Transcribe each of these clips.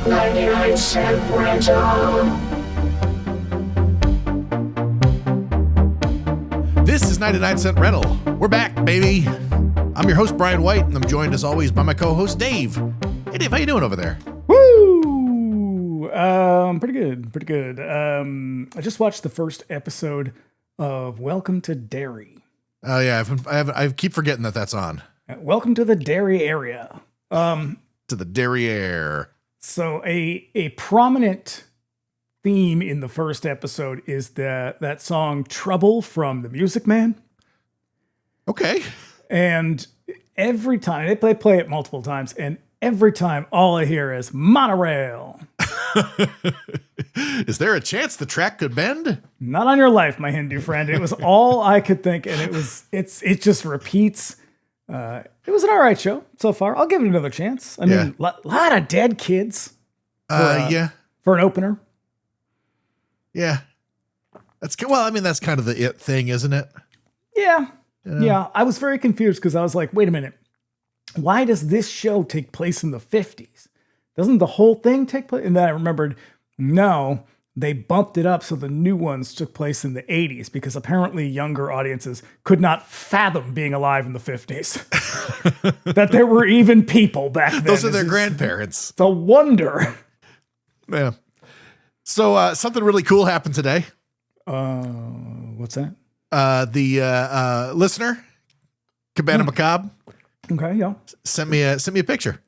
99-cent rental. This is 99 Cent Rental. We're back, baby. I'm your host, Brian White, and I'm joined as always by my co-host, Dave. Hey, Dave, how you doing over there? Woo! Pretty good. I just watched the first episode of Welcome to Derry. Oh yeah, I keep forgetting that that's on. Welcome to the Derry area. To the derriere. So a prominent theme in the first episode is that song "Trouble" from The Music Man. Okay. And every time they play it multiple times, and every time all I hear is monorail. Is there a chance the track could bend? Not on your life, my Hindu friend. It was all I could think, and it just repeats. It was an all right show so far. I'll give it another chance. I mean, lot of dead kids. For an opener. Yeah. That's good. Well, I mean, that's kind of the it thing, isn't it? Yeah. Yeah. I was very confused because I was like, wait a minute. Why does this show take place in the 50s? Doesn't the whole thing take place? And then I remembered, no, they bumped it up so the new ones took place in the 80s because apparently younger audiences could not fathom being alive in the 50s. That there were even people back then. Those are their grandparents. It's a wonder. Yeah. So something really cool happened today. What's that? The listener, Cabana Macabre, okay, yeah, sent me a picture.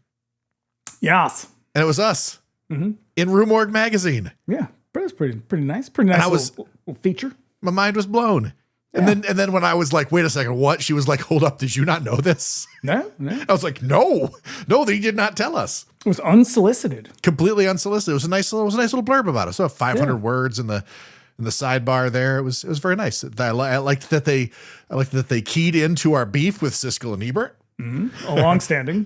Yes. And it was us in Rue Morgue magazine. Yeah, but it was pretty nice. Pretty nice little feature. My mind was blown. Yeah. And then when I was like, wait a second, what? She was like, hold up, did you not know this? No. I was like, no, they did not tell us. It was unsolicited. Completely unsolicited. It was a nice little blurb about it. So 500 words in the sidebar there. It was very nice. I liked that they keyed into our beef with Siskel and Ebert. Mm-hmm. Long-standing,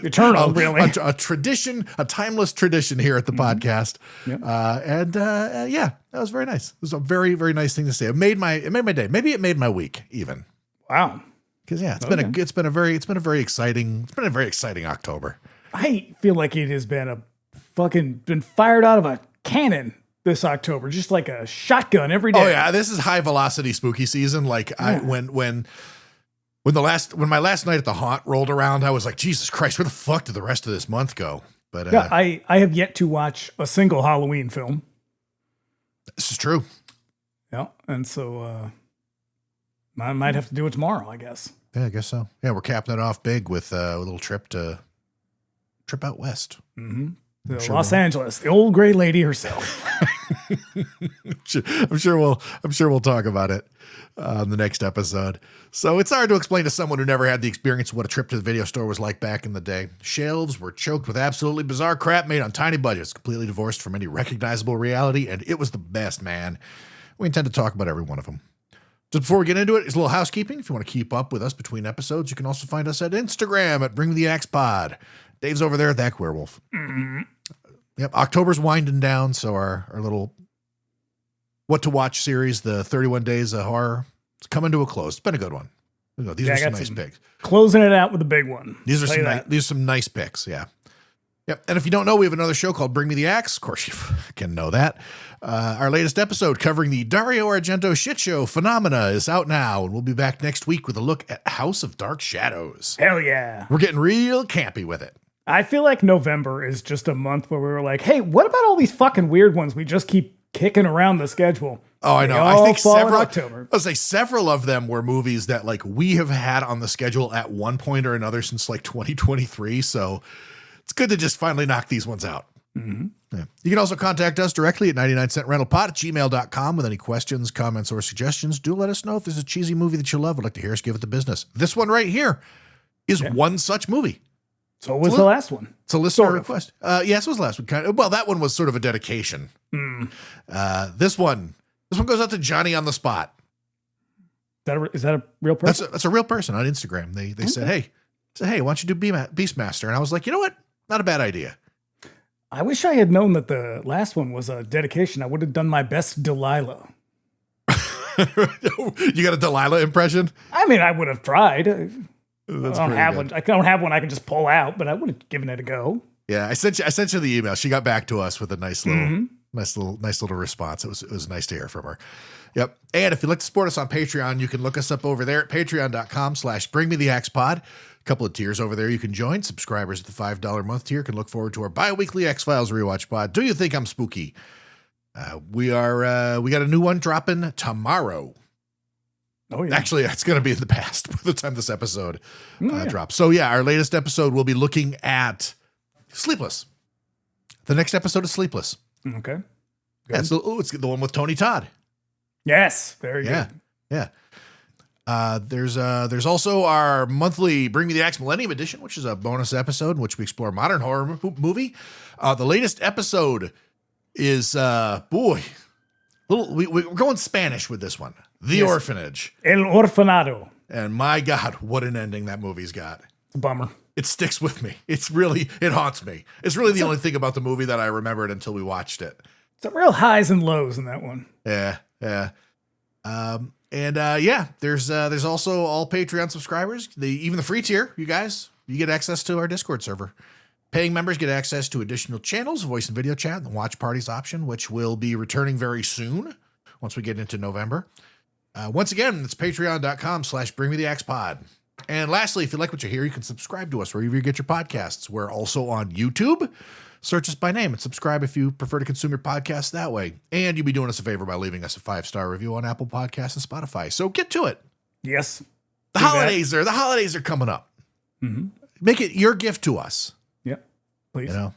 eternal, really. A tradition, a timeless tradition here at the podcast. Yep. Yeah, that was very nice. It was a very, very nice thing to say. It made my day. Maybe it made my week even. Wow. Because it's been a very exciting October. I feel like it has been been fired out of a cannon this October, just like a shotgun every day. Oh yeah, this is high velocity spooky season. Like when my last night at the haunt rolled around, I was like, Jesus Christ, where the fuck did the rest of this month go? But I have yet to watch a single Halloween film. This is true. Yeah, and so I might have to do it tomorrow, I guess. Yeah, I guess so. Yeah, we're capping it off big with a little trip out west. Mm-hmm. Los Angeles, the old gray lady herself. I'm sure we'll talk about it on the next episode. So it's hard to explain to someone who never had the experience of what a trip to the video store was like back in the day. Shelves were choked with absolutely bizarre crap made on tiny budgets, completely divorced from any recognizable reality, and it was the best, man. We intend to talk about every one of them. Just before we get into it, it's a little housekeeping. If you want to keep up with us between episodes, you can also find us at Instagram at Bring Me the Axe Pod. Dave's over there at That Werewolf. Mm-hmm. Yep, October's winding down, so our little What to Watch series, the 31 Days of Horror, it's coming to a close. It's been a good one. These are some nice picks. Closing it out with a big one. These are some nice picks, yeah. Yep, and if you don't know, we have another show called Bring Me the Axe. Of course, you can know that. Our latest episode covering the Dario Argento shit show Phenomena is out now, and we'll be back next week with a look at House of Dark Shadows. Hell yeah. We're getting real campy with it. I feel like November is just a month where we were like, hey, what about all these fucking weird ones we just keep kicking around the schedule? Oh, I know. I think October. I'll say several of them were movies that like we have had on the schedule at one point or another since like 2023. So it's good to just finally knock these ones out. Mm-hmm. Yeah. You can also contact us directly at 99centrentalpod@gmail.com with any questions, comments, or suggestions. Do let us know if there's a cheesy movie that you love. Would like to hear us give it the business. This one right here is one such movie. So was the last one. It's a listener request. Yes, it was the last one. Well, that one was sort of a dedication. This one goes out to Johnny on the Spot. Is that a real person? That's a real person on Instagram. They said, hey, why don't you do Beastmaster? And I was like, you know what? Not a bad idea. I wish I had known that the last one was a dedication. I would have done my best Delilah. You got a Delilah impression? I mean, I would have tried. That's I don't have one. I don't have one I can just pull out, but I would have given it a go. Yeah, I sent you the email. She got back to us with a nice little response. It was nice to hear from her. Yep. And if you'd like to support us on Patreon, you can look us up over there at patreon.com/bringmetheaxepod. A couple of tiers over there you can join. Subscribers at the $5 a month tier can look forward to our bi-weekly X-Files rewatch pod. Do you think I'm spooky? We got a new one dropping tomorrow. Oh, yeah. Actually, it's going to be in the past by the time this episode drops. So yeah, our latest episode will be looking at Sleepless. The next episode is Sleepless. Okay. It's the one with Tony Todd. Yes, very good. Yeah. There's also our monthly Bring Me the Axe Millennium Edition, which is a bonus episode in which we explore a modern horror movie. The latest episode is we're going Spanish with this one. The Orphanage. El Orfanado. And my God, what an ending that movie's got. It's a bummer. It sticks with me. It haunts me. It's really the only thing about the movie that I remembered until we watched it. Some real highs and lows in that one. Yeah. There's also all Patreon subscribers, even the free tier, you guys, you get access to our Discord server. Paying members get access to additional channels, voice and video chat, and the watch parties option, which will be returning very soon once we get into November. Once again, it's patreon.com/bringmetheaxepod. And lastly, if you like what you hear, you can subscribe to us wherever you get your podcasts. We're also on YouTube. Search us by name and subscribe if you prefer to consume your podcasts that way. And you'll be doing us a favor by leaving us a 5-star review on Apple Podcasts and Spotify. So get to it. Yes. The holidays are coming up. Mm-hmm. Make it your gift to us. Yep. Please. You know,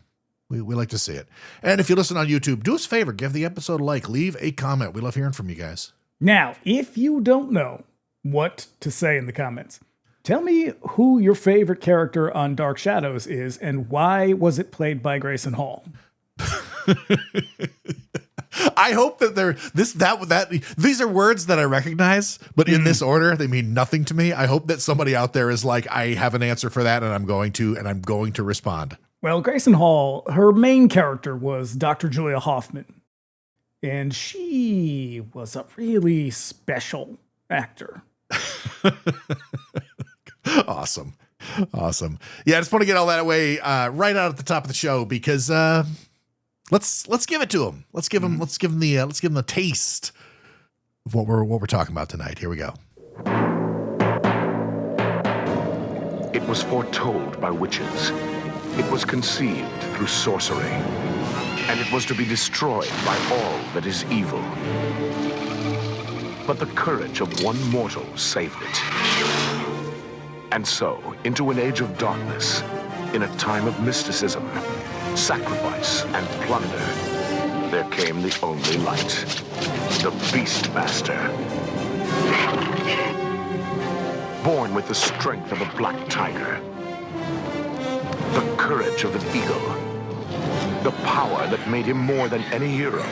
we like to see it. And if you listen on YouTube, do us a favor, give the episode a like, leave a comment. We love hearing from you guys. Now, if you don't know what to say in the comments, tell me who your favorite character on Dark Shadows is and why was it played by Grayson Hall? I hope that these are words that I recognize, but in this order, they mean nothing to me. I hope that somebody out there is like, I have an answer for that and I'm going to respond. Well, Grayson Hall, her main character was Dr. Julia Hoffman, and she was a really special actor. Awesome. Yeah, I just want to get all that away right out at the top of the show because let's give it to him. Let's give him the taste of what we're talking about tonight. Here we go. It was foretold by witches. It was conceived through sorcery. And it was to be destroyed by all that is evil. But the courage of one mortal saved it. And so, into an age of darkness, in a time of mysticism, sacrifice, and plunder, there came the only light, the Beastmaster. Born with the strength of a black tiger, the courage of an eagle, the power that made him more than any hero.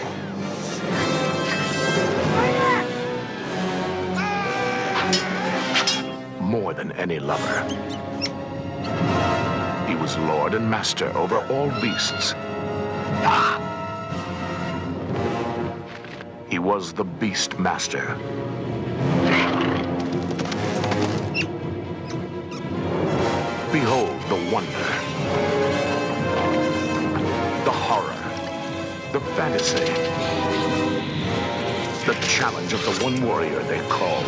More than any lover. He was lord and master over all beasts. He was the Beastmaster. Behold the wonder, the horror, the fantasy, the challenge of the one warrior they called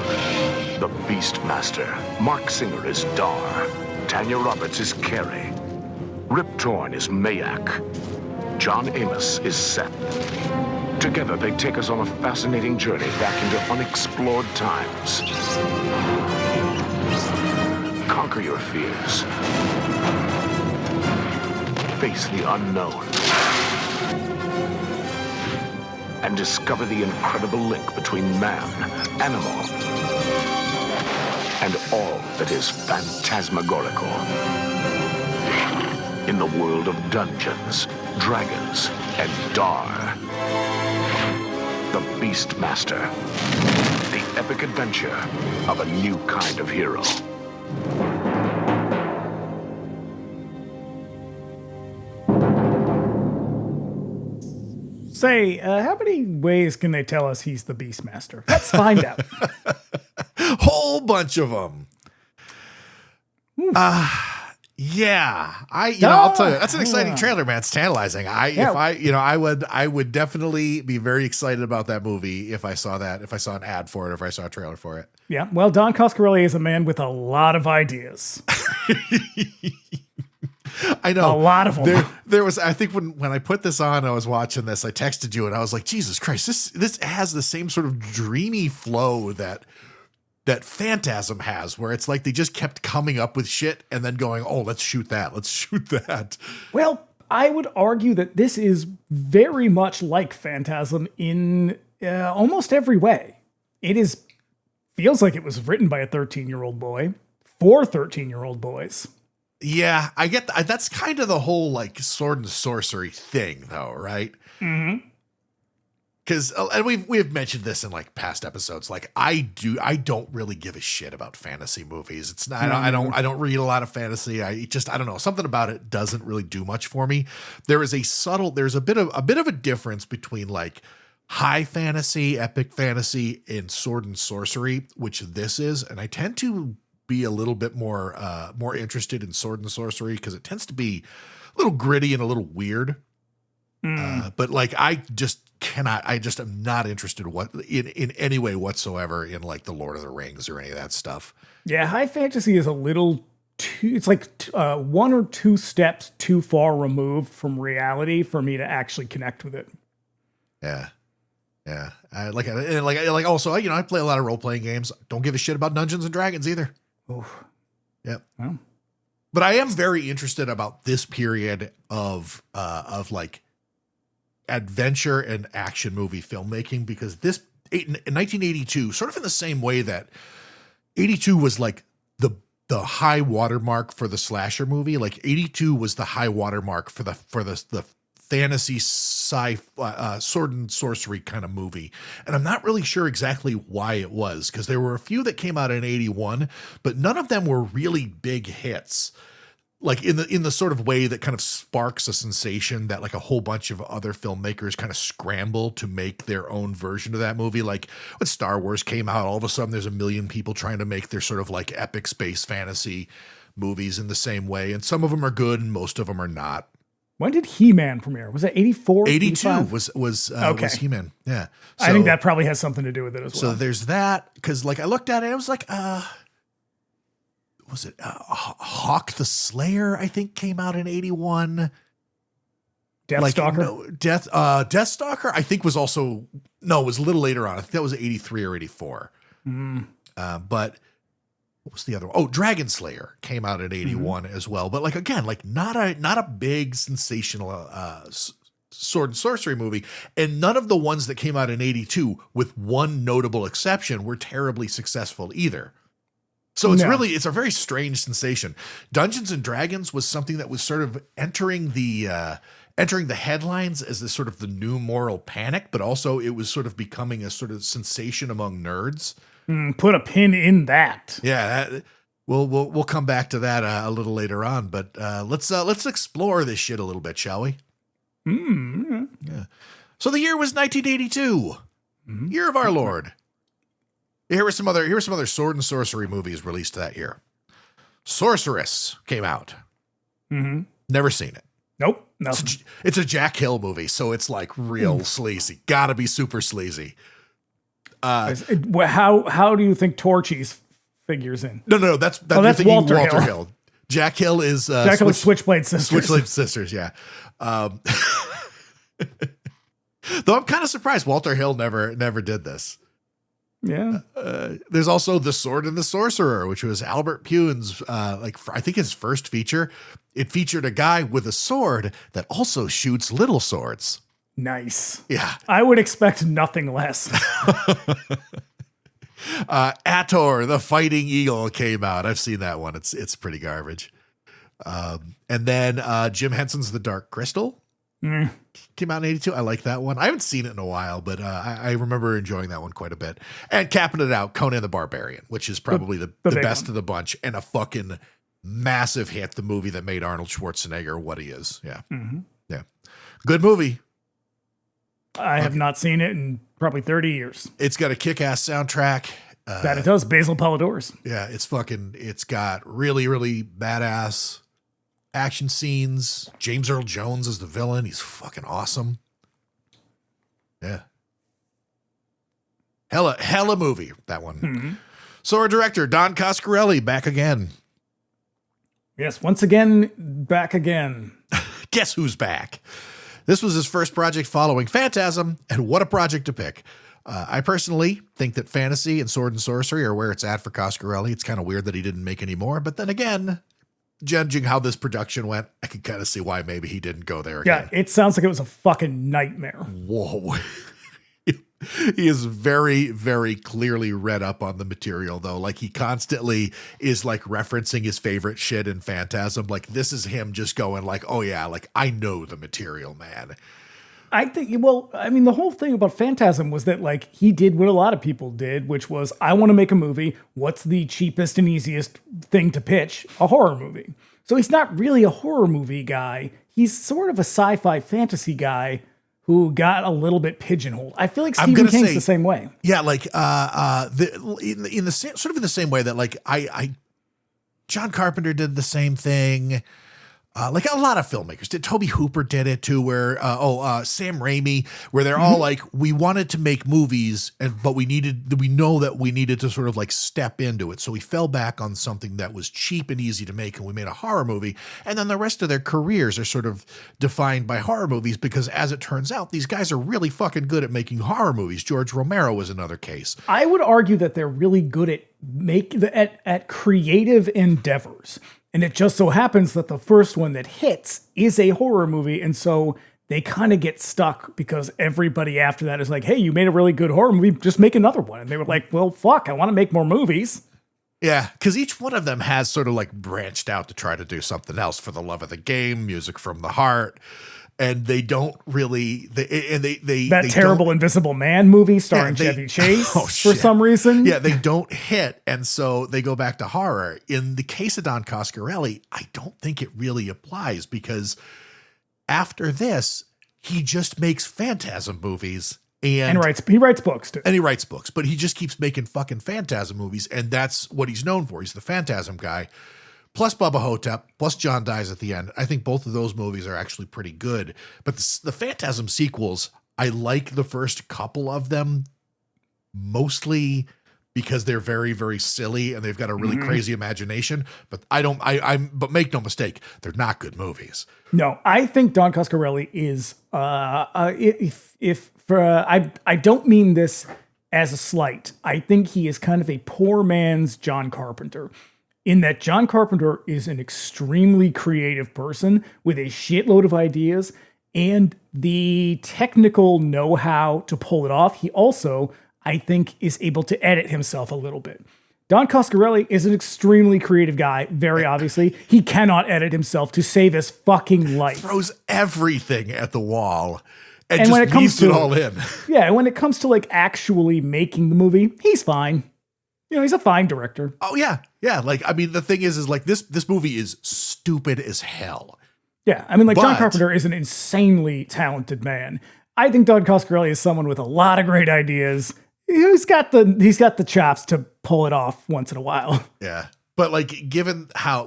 the Beastmaster. Marc Singer is Dar. Tanya Roberts is Carrie. Rip Torn is Maax. John Amos is Seth. Together they take us on a fascinating journey back into unexplored times. Conquer your fears. Face the unknown. And discover the incredible link between man, animal, and all that is phantasmagorical. In the world of Dungeons, Dragons, and Dar. The Beastmaster. The epic adventure of a new kind of hero. Say, how many ways can they tell us he's the Beastmaster? Let's find out. Whole bunch of them. Yeah, I'll tell you, that's an exciting trailer, man. It's tantalizing. I would definitely be very excited about that movie if I saw an ad for it, if I saw a trailer for it. Yeah. Well, Don Coscarelli is a man with a lot of ideas. I know. A lot of them. There was, I think when I put this on, I was watching this, I texted you and I was like, Jesus Christ, this has the same sort of dreamy flow that Phantasm has, where it's like they just kept coming up with shit and then going, oh, let's shoot that. Well, I would argue that this is very much like Phantasm in almost every way. Feels like it was written by a 13-year-old boy for 13-year-old boys. Yeah, I get that. That's kind of the whole like sword and sorcery thing, though, right? Mm-hmm. Because, and we've mentioned this in like past episodes. Like I don't really give a shit about fantasy movies. It's not. I don't read a lot of fantasy. I don't know. Something about it doesn't really do much for me. There's a bit of a difference between like high fantasy, epic fantasy, and sword and sorcery, which this is, and I tend to be a little bit more interested in sword and sorcery because it tends to be a little gritty and a little weird. But like I am not interested in any way whatsoever in like the Lord of the Rings or any of that stuff. Yeah, high fantasy is a little too, it's like one or two steps too far removed from reality for me to actually connect with it. Yeah. Yeah. Also, I play a lot of role-playing games. Don't give a shit about Dungeons and Dragons either. Oof. Yep. Well. But I am very interested about this period of like adventure and action movie filmmaking, because in 1982, sort of in the same way that 82 was like the high watermark for the slasher movie, like 82 was the high watermark for the fantasy sword and sorcery kind of movie. And I'm not really sure exactly why it was, because there were a few that came out in 81, but none of them were really big hits. Like in the sort of way that kind of sparks a sensation that like a whole bunch of other filmmakers kind of scramble to make their own version of that movie. Like when Star Wars came out, all of a sudden there's a million people trying to make their sort of like epic space fantasy movies in the same way. And some of them are good and most of them are not. When did He-Man premiere? Was it 84? 82 85? was He-Man. Yeah. So, I think that probably has something to do with it as well. So there's that. Cause like I looked at it, I was like, was it Hawk the Slayer? I think came out in 81. Deathstalker. Deathstalker. I think was also it was a little later on. I think that was 83 or 84. But what was the other one? Oh, Dragon Slayer came out in 81 as well. But like again, like not a big sensational sword and sorcery movie, and none of the ones that came out in 82, with one notable exception, were terribly successful either. So it's a very strange sensation. Dungeons and Dragons was something that was sort of entering the headlines as this sort of the new moral panic, but also it was sort of becoming a sort of sensation among nerds. Put a pin in that. Yeah, we'll come back to that a little later on, but let's explore this shit a little bit, shall we? Yeah. So the year was 1982, year of our Lord. Here were some other sword and sorcery movies released that year. Sorceress came out. Never seen it. Nope. It's a Jack Hill movie, so it's like real sleazy. Gotta be super sleazy. How do you think Torchy's figures in? No, that's Walter Hill. Jack Hill is Switchblade Sisters. Switchblade Sisters, yeah. Though I'm kind of surprised Walter Hill never did this. Yeah. There's also The Sword and the Sorcerer, which was Albert Pune's, I think his first feature. It featured a guy with a sword that also shoots little swords. Nice. Yeah. I would expect nothing less. Ator, the Fighting Eagle came out. I've seen that one. It's pretty garbage. And then Jim Henson's The Dark Crystal came out in 82. I like that one. I haven't seen it in a while, but I remember enjoying that one quite a bit. And capping it out, Conan the Barbarian, which is probably the best of the bunch, and a fucking massive hit, the movie that made Arnold Schwarzenegger what he is. Yeah. Yeah. Good movie. I have not seen it in probably 30 years. It's got a kick-ass soundtrack. That it does. Basil Palladors. Yeah, it's got really, really badass action scenes. James Earl Jones is the villain. He's fucking awesome. Yeah. Hella movie, that one. Mm-hmm. So our director, Don Coscarelli, back again. Yes, once again, back again. Guess who's back? This was his first project following Phantasm, and what a project to pick. I personally think that fantasy and sword and sorcery are where it's at for Coscarelli. It's kind of weird that he didn't make any more, but then again, judging how this production went, I can kind of see why maybe he didn't go there again. Yeah, it sounds like it was a fucking nightmare. Whoa. He is very, very clearly read up on the material, though. Like, he constantly is like referencing his favorite shit in Phantasm. Like, this is him just going like, oh yeah, like I know the material, man. I think, well, I mean, the whole thing about Phantasm was that like he did what a lot of people did, which was, I want to make a movie. What's the cheapest and easiest thing to pitch? A horror movie. So he's not really a horror movie guy. He's sort of a sci-fi fantasy guy who got a little bit pigeonholed. I feel like Stephen King's the same way. Yeah, like in the same way that like John Carpenter did the same thing. Like a lot of filmmakers did. Toby Hooper did it too, where Sam Raimi, where they're all like, we wanted to make movies, but we know that we needed to sort of like step into it. So we fell back on something that was cheap and easy to make, and we made a horror movie. And then the rest of their careers are sort of defined by horror movies because, as it turns out, these guys are really fucking good at making horror movies. George Romero was another case. I would argue that they're really good at creative endeavors. And it just so happens that the first one that hits is a horror movie. And so they kind of get stuck because everybody after that is like, hey, you made a really good horror movie. Just make another one. And they were like, well, fuck, I want to make more movies. Yeah, because each one of them has sort of like branched out to try to do something else. For the Love of the Game, Music from the Heart. And they don't really, that terrible Invisible Man movie starring Chevy Chase for some reason. Yeah, they don't hit. And so they go back to horror. In the case of Don Coscarelli, I don't think it really applies because after this, he just makes Phantasm movies. He writes books too. And he writes books, but he just keeps making fucking Phantasm movies. And that's what he's known for. He's the Phantasm guy. Plus Bubba Hotep, plus John Dies at the end. I think both of those movies are actually pretty good. But the Phantasm sequels, I like the first couple of them mostly because they're very, very silly and they've got a really crazy imagination. But but make no mistake, they're not good movies. No, I think Don Coscarelli is, I don't mean this as a slight. I think he is kind of a poor man's John Carpenter. In that John Carpenter is an extremely creative person with a shitload of ideas and the technical know-how to pull it off. He also, I think, is able to edit himself a little bit. Don Coscarelli is an extremely creative guy, very obviously. He cannot edit himself to save his fucking life. Throws everything at the wall and just leaves it all in. Yeah, and when it comes to like actually making the movie, he's fine. You know, he's a fine director. Oh, yeah. Yeah. Like, I mean, the thing is like this movie is stupid as hell. Yeah. I mean, like, John Carpenter is an insanely talented man. I think Don Coscarelli is someone with a lot of great ideas. He's got the chops to pull it off once in a while. Yeah. But like, given how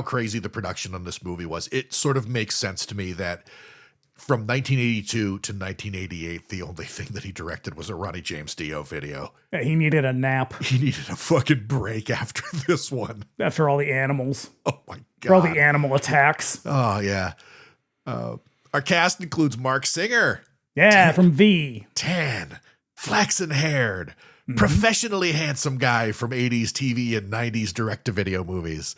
crazy the production on this movie was, it sort of makes sense to me that from 1982 to 1988, the only thing that he directed was a Ronnie James Dio video. Yeah, he needed a nap. He needed a fucking break after this one. After all the animals. Oh my God. For all the animal attacks. Oh yeah. Our cast includes Marc Singer. Yeah, from V. Tan, flaxen-haired, professionally handsome guy from 80s TV and 90s direct-to-video movies.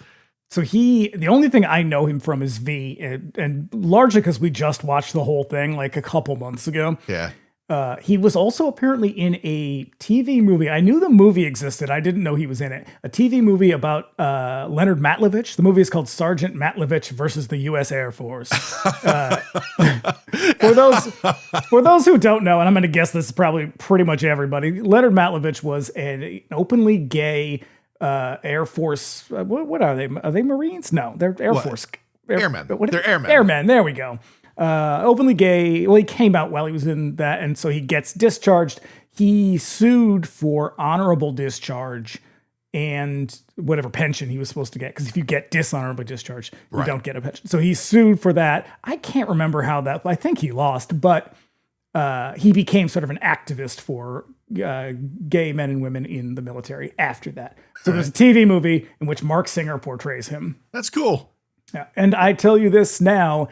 So the only thing I know him from is V, and largely because we just watched the whole thing like a couple months ago. Yeah. He was also apparently in a TV movie. I knew the movie existed. I didn't know he was in it. A TV movie about Leonard Matlovich. The movie is called Sergeant Matlovich versus the U.S. Air Force. For those who don't know, and I'm going to guess this is probably pretty much everybody, Leonard Matlovich was an openly gay Air Force. What are they? Are they Marines? No, they're Air Force. Airmen. They're airmen. Airmen. There we go. Openly gay. Well, he came out while he was in that, and so he gets discharged. He sued for honorable discharge and whatever pension he was supposed to get. Because if you get dishonorably discharged, you Right. don't get a pension. So he sued for that. I can't remember how that, I think he lost, but he became sort of an activist for gay men and women in the military after that. So there's a TV movie in which Marc Singer portrays him. That's cool. Yeah. And I tell you this now,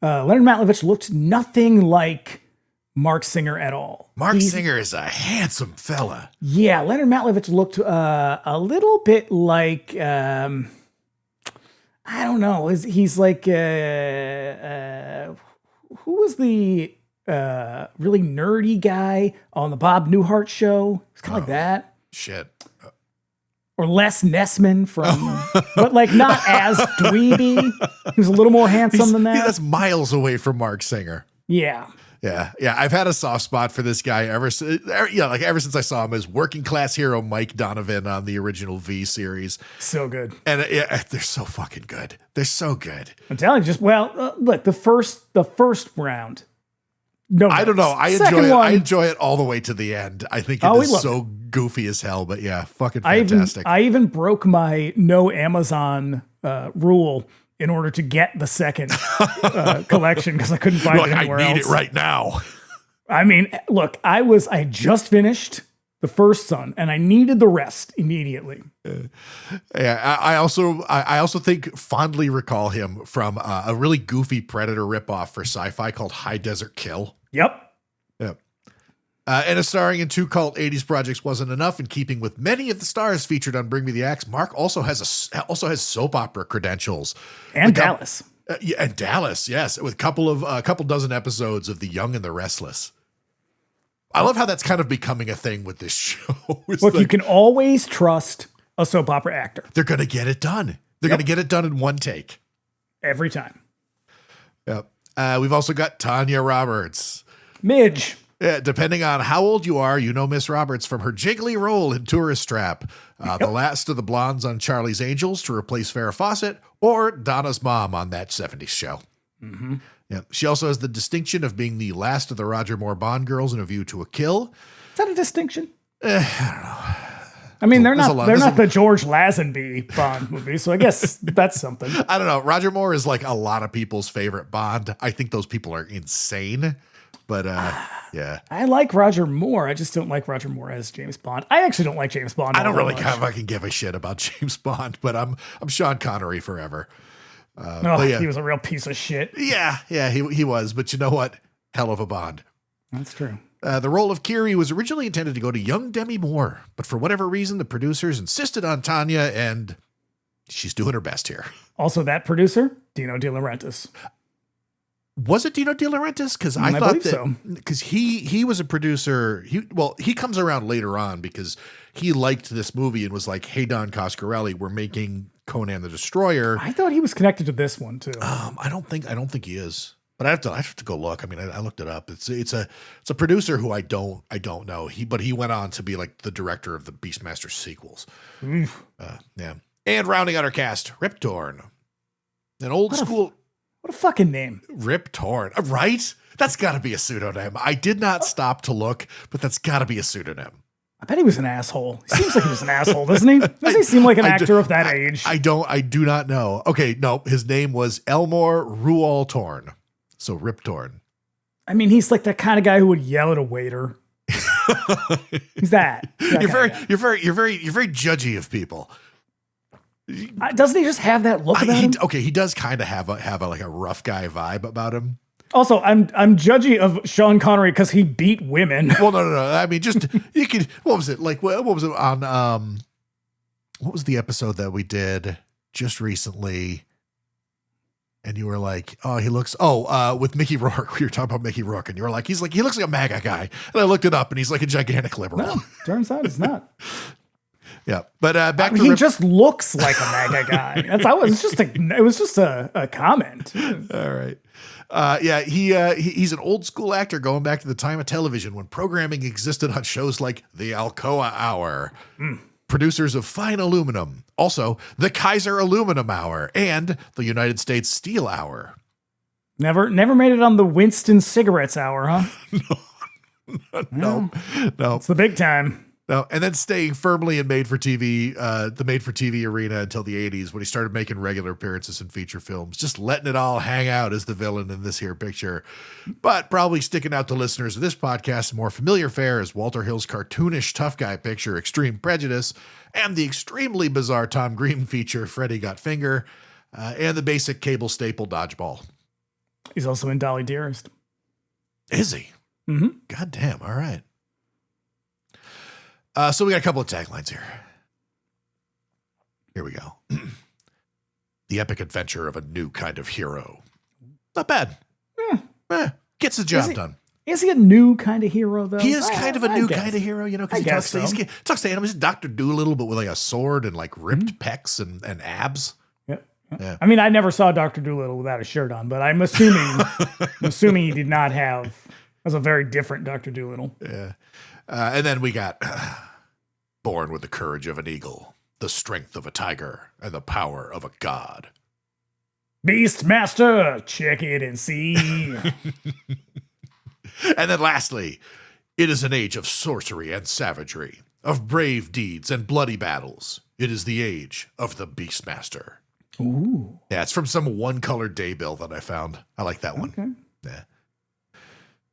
Leonard Matlovich looked nothing like Marc Singer at all. Marc Singer is a handsome fella. Yeah, Leonard Matlovich looked a little bit like, I don't know, he's like, who was the really nerdy guy on the Bob Newhart show? It's kind of like that. Shit. Or Les Nessman from, but like not as dweeby. He was a little more handsome than that. That's miles away from Marc Singer. Yeah. Yeah. I've had a soft spot for this guy ever since I saw him as working class hero Mike Donovan on the original V series. So good. And they're so fucking good. They're so good. I'm telling you, look, the first round. No, I don't know. I enjoy it all the way to the end. I think it is so goofy as hell, but yeah, fucking fantastic. I even broke my no Amazon rule in order to get the second collection because I couldn't find it anywhere else. I need it right now. I mean, look, I just finished the first Son and I needed the rest immediately. Yeah, I also think fondly recall him from a really goofy Predator ripoff for sci-fi called High Desert Kill. Yep. And a starring in 2 cult 80s projects wasn't enough. In keeping with many of the stars featured on Bring Me the Axe, Marc also has soap opera credentials. And Dallas. And Dallas, yes, with a couple dozen episodes of The Young and the Restless. I love how that's kind of becoming a thing with this show. Look, you can always trust a soap opera actor. They're going to get it done. They're going to get it done in one take. Every time. Yep. We've also got Tanya Roberts. Midge. Yeah, depending on how old you are, you know Miss Roberts from her jiggly role in Tourist Trap, the last of the blondes on Charlie's Angels to replace Farrah Fawcett, or Donna's mom on That 70s Show. Mm-hmm. Yeah, she also has the distinction of being the last of the Roger Moore Bond girls in A View to a Kill. Is that a distinction? I don't know. I mean, they're not the George Lazenby Bond movie, so I guess that's something. I don't know. Roger Moore is like a lot of people's favorite Bond. I think those people are insane. But yeah, I like Roger Moore. I just don't like Roger Moore as James Bond. I actually don't like James Bond. I don't really fucking give a shit about James Bond, but I'm Sean Connery forever. He was a real piece of shit. Yeah, he was. But you know what? Hell of a Bond. That's true. The role of Kiri was originally intended to go to young Demi Moore, but for whatever reason, the producers insisted on Tanya, and she's doing her best here. Also, that producer, Dino De Laurentiis. Was it Dino De Laurentiis? Because I thought that because he was a producer. He comes around later on because he liked this movie and was like, "Hey, Don Coscarelli, we're making Conan the Destroyer." I thought he was connected to this one too. I don't think he is, but I have to go look. I mean, I looked it up. It's a producer who I don't know. But he went on to be like the director of the Beastmaster sequels. Yeah, and rounding out our cast, Rip Torn, an old school. What a fucking name. Rip Torn, right? That's got to be a pseudonym. I did not stop to look, but that's got to be a pseudonym. I bet he was an asshole. He seems like he was an asshole, doesn't he? Doesn't he seem like an actor of that age? I do not know. Okay, no, his name was Elmore Rual Torn. So Rip Torn. I mean, he's like that kind of guy who would yell at a waiter. He's that. You're very judgy of people. Doesn't he just have that look about him? Okay, he does kind of have a like a rough guy vibe about him. Also, I'm judgy of Sean Connery because he beat women. Well, no. I mean, just you could. What was it like? What was it on? What was the episode that we did just recently? And you were like, "Oh, he looks." With Mickey Rourke, we were talking about Mickey Rourke, and you were like, he looks like a MAGA guy." And I looked it up, and he's like a gigantic liberal. No, turns out he's not. Yeah, but back to he just looks like a MAGA guy. It was just a comment. All right. He's an old school actor going back to the time of television when programming existed on shows like The Alcoa Hour, producers of Fine Aluminum, also the Kaiser Aluminum Hour, and the United States Steel Hour. Never made it on the Winston Cigarettes Hour, huh? No. It's the big time. No, and then staying firmly in the made-for-TV arena until the 80s when he started making regular appearances in feature films, just letting it all hang out as the villain in this here picture. But probably sticking out to listeners of this podcast, more familiar fare is Walter Hill's cartoonish tough guy picture, Extreme Prejudice, and the extremely bizarre Tom Green feature, Freddy Got Finger, and the basic cable staple Dodgeball. He's also in Dolly Dearest. Is he? Mm-hmm. God damn, all right. So we got a couple of taglines here. Here we go. The epic adventure of a new kind of hero. Not bad. Gets the job done. Is he a new kind of hero, though? He is kind of a new kind of hero, you know, because he talks to animals. He's Dr. Doolittle, but with like a sword and like ripped pecs and abs. Yeah. I mean, I never saw Dr. Doolittle without a shirt on, but I'm assuming he did not have. That's a very different Dr. Doolittle. Yeah. And then we got born with the courage of an eagle, the strength of a tiger, and the power of a god. Beastmaster, check it and see. And then lastly, it is an age of sorcery and savagery, of brave deeds and bloody battles. It is the age of the Beastmaster. Ooh. Yeah, it's from some one-colored daybill that I found. I like that one. Okay. Yeah.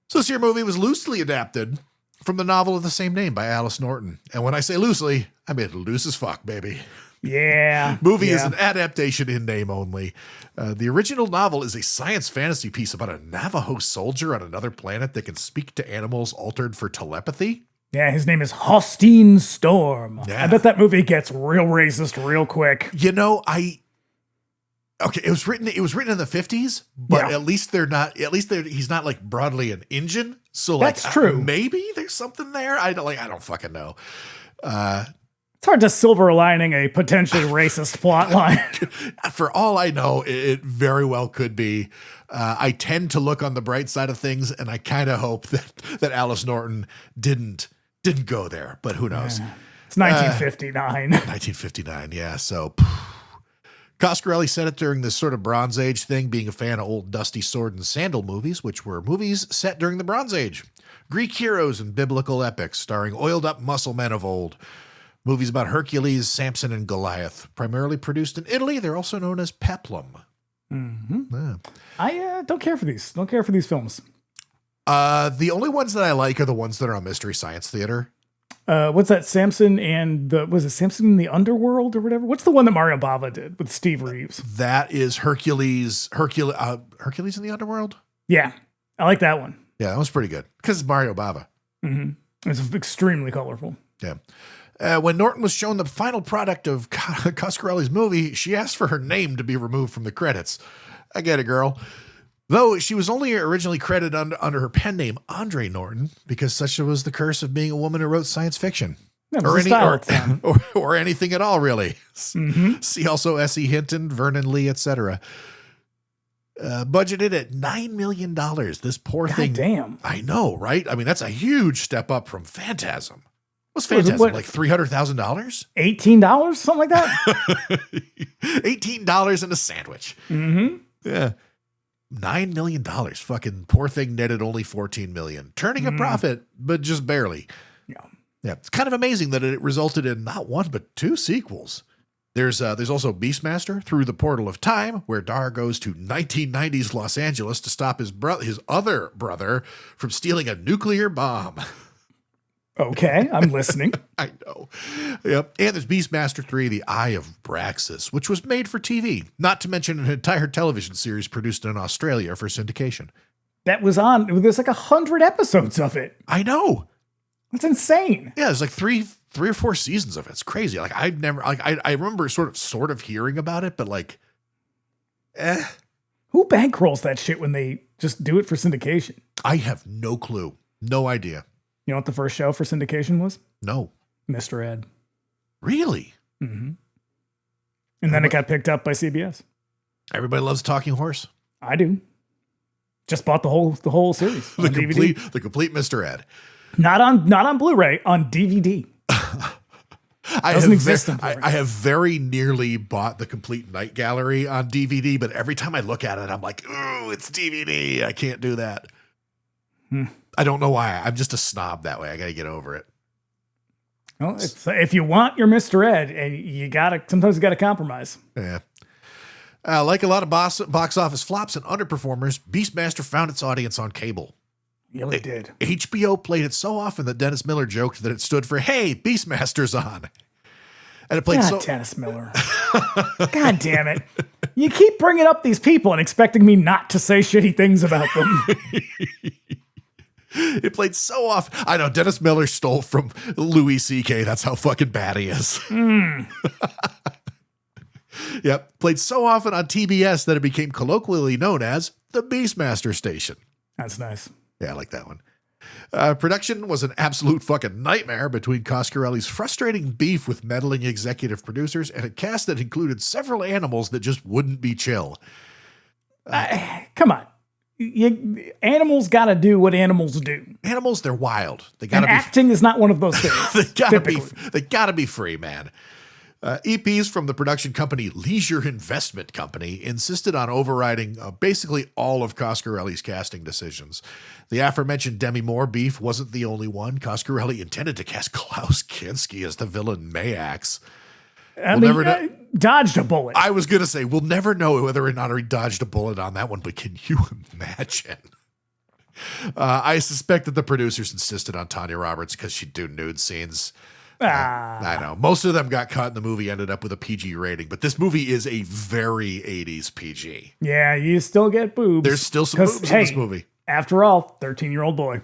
So this here movie was loosely adapted from the novel of the same name by Alice Norton. And when I say loosely, I mean loose as fuck, baby. Yeah. Movie is an adaptation in name only. The original novel is a science fantasy piece about a Navajo soldier on another planet that can speak to animals altered for telepathy. Yeah, his name is Hostine Storm. Yeah. I bet that movie gets real racist real quick. You know, it was written in the 50s, but at least he's not like broadly an Injun. So like, that's true. Maybe there's something there. I don't fucking know. It's hard to silver lining a potentially racist plot line. For all I know, it very well could be. I tend to look on the bright side of things, and I kind of hope that Alice Norton didn't go there, but who knows? Yeah. It's 1959. 1959, yeah. So Coscarelli said it during this sort of Bronze Age thing, being a fan of old dusty sword and sandal movies, which were movies set during the Bronze Age. Greek heroes and biblical epics starring oiled-up muscle men of old. Movies about Hercules, Samson, and Goliath. Primarily produced in Italy, they're also known as peplum. Mm-hmm. Yeah. I don't care for these. Don't care for these films. The only ones that I like are the ones that are on Mystery Science Theater. What's that? Samson and was it Samson in the Underworld or whatever? What's the one that Mario Bava did with Steve Reeves? That is Hercules in the Underworld? Yeah. I like that one. Yeah, that was pretty good because it's Mario Bava. Mm-hmm. It's extremely colorful. Yeah. When Norton was shown the final product of Coscarelli's movie, she asked for her name to be removed from the credits. I get it, girl. Though she was only originally credited under her pen name, Andre Norton, because such was the curse of being a woman who wrote science fiction. Or anything at all, really. Mm-hmm. See also S.E. Hinton, Vernon Lee, etc. Budgeted at $9 million. This poor thing. Damn. I know, right? I mean, that's a huge step up from Phantasm. What's Phantasm? Like $300,000? $18? Something like that? $18 and a sandwich. Mm-hmm. Yeah. $9 million. Fucking poor thing netted only $14 million. Turning a profit, but just barely. Yeah. It's kind of amazing that it resulted in not one, but two sequels. There's also Beastmaster, Through the Portal of Time, where Dar goes to 1990s Los Angeles to stop his other brother from stealing a nuclear bomb. Okay, I'm listening. I know. Yep. And there's Beastmaster 3, The Eye of Braxis, which was made for TV, not to mention an entire television series produced in Australia for syndication. That was on, there's like 100 episodes of it. I know. That's insane. Yeah, there's like three or four seasons of it. It's crazy. Like I remember sort of hearing about it, but like, Who bankrolls that shit when they just do it for syndication? I have no clue. No idea. You know what the first show for syndication was? No. Mr. Ed. Really? Mm-hmm. And then it got picked up by CBS. Everybody loves Talking Horse. I do. Just bought the whole series on DVD. The complete Mr. Ed. Not on Blu-ray, on DVD. I have very nearly bought the complete Night Gallery on DVD, but every time I look at it, I'm like, ooh, it's DVD. I can't do that. I don't know why. I'm just a snob that way. I got to get over it. Well, if you want your Mr. Ed, sometimes you gotta compromise. Yeah. Like a lot of box office flops and underperformers, Beastmaster found its audience on cable. Really did. HBO played it so often that Dennis Miller joked that it stood for, "Hey, Beastmaster's on." And it played Dennis Miller. God damn it. You keep bringing up these people and expecting me not to say shitty things about them. It played so often. I know, Dennis Miller stole from Louis C.K. That's how fucking bad he is. Yep. Played so often on TBS that it became colloquially known as the Beastmaster station. That's nice. Yeah, I like that one. Production was an absolute fucking nightmare between Coscarelli's frustrating beef with meddling executive producers and a cast that included several animals that just wouldn't be chill. Come on. Animals got to do what animals do. Animals, they're wild. They got to be. Acting is not one of those things. They gotta be free, man. EPs from the production company Leisure Investment Company insisted on overriding basically all of Coscarelli's casting decisions. The aforementioned Demi Moore beef wasn't the only one. Coscarelli intended to cast Klaus Kinski as the villain Maax. Dodged a bullet. I was going to say, we'll never know whether or not he dodged a bullet on that one, but can you imagine? I suspect that the producers insisted on Tanya Roberts because she'd do nude scenes. I know. Most of them got cut and the movie ended up with a PG rating, but this movie is a very 80s PG. Yeah, you still get boobs. There's still some boobs in this movie. After all, 13-year-old boy.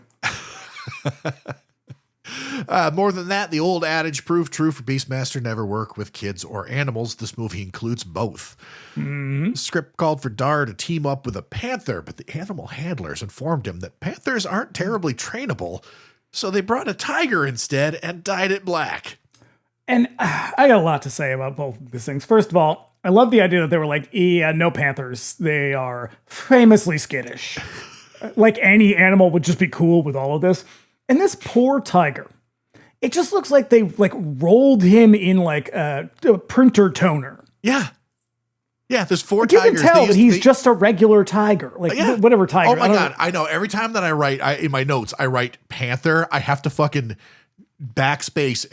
More than that, the old adage proved true for Beastmaster: never work with kids or animals. This movie includes both. The script called for Dar to team up with a panther, but the animal handlers informed him that panthers aren't terribly trainable, so they brought a tiger instead and dyed it black. And I got a lot to say about both of these things. First of all, I love the idea that they were like, yeah, no panthers. They are famously skittish. Like any animal would just be cool with all of this. And this poor tiger, it just looks like they rolled him in a printer toner. Yeah. Yeah, there's four tigers. You can tell that he's just a regular tiger. Whatever tiger. Oh my God. I know. Every time that I write, in my notes, I write panther, I have to fucking backspace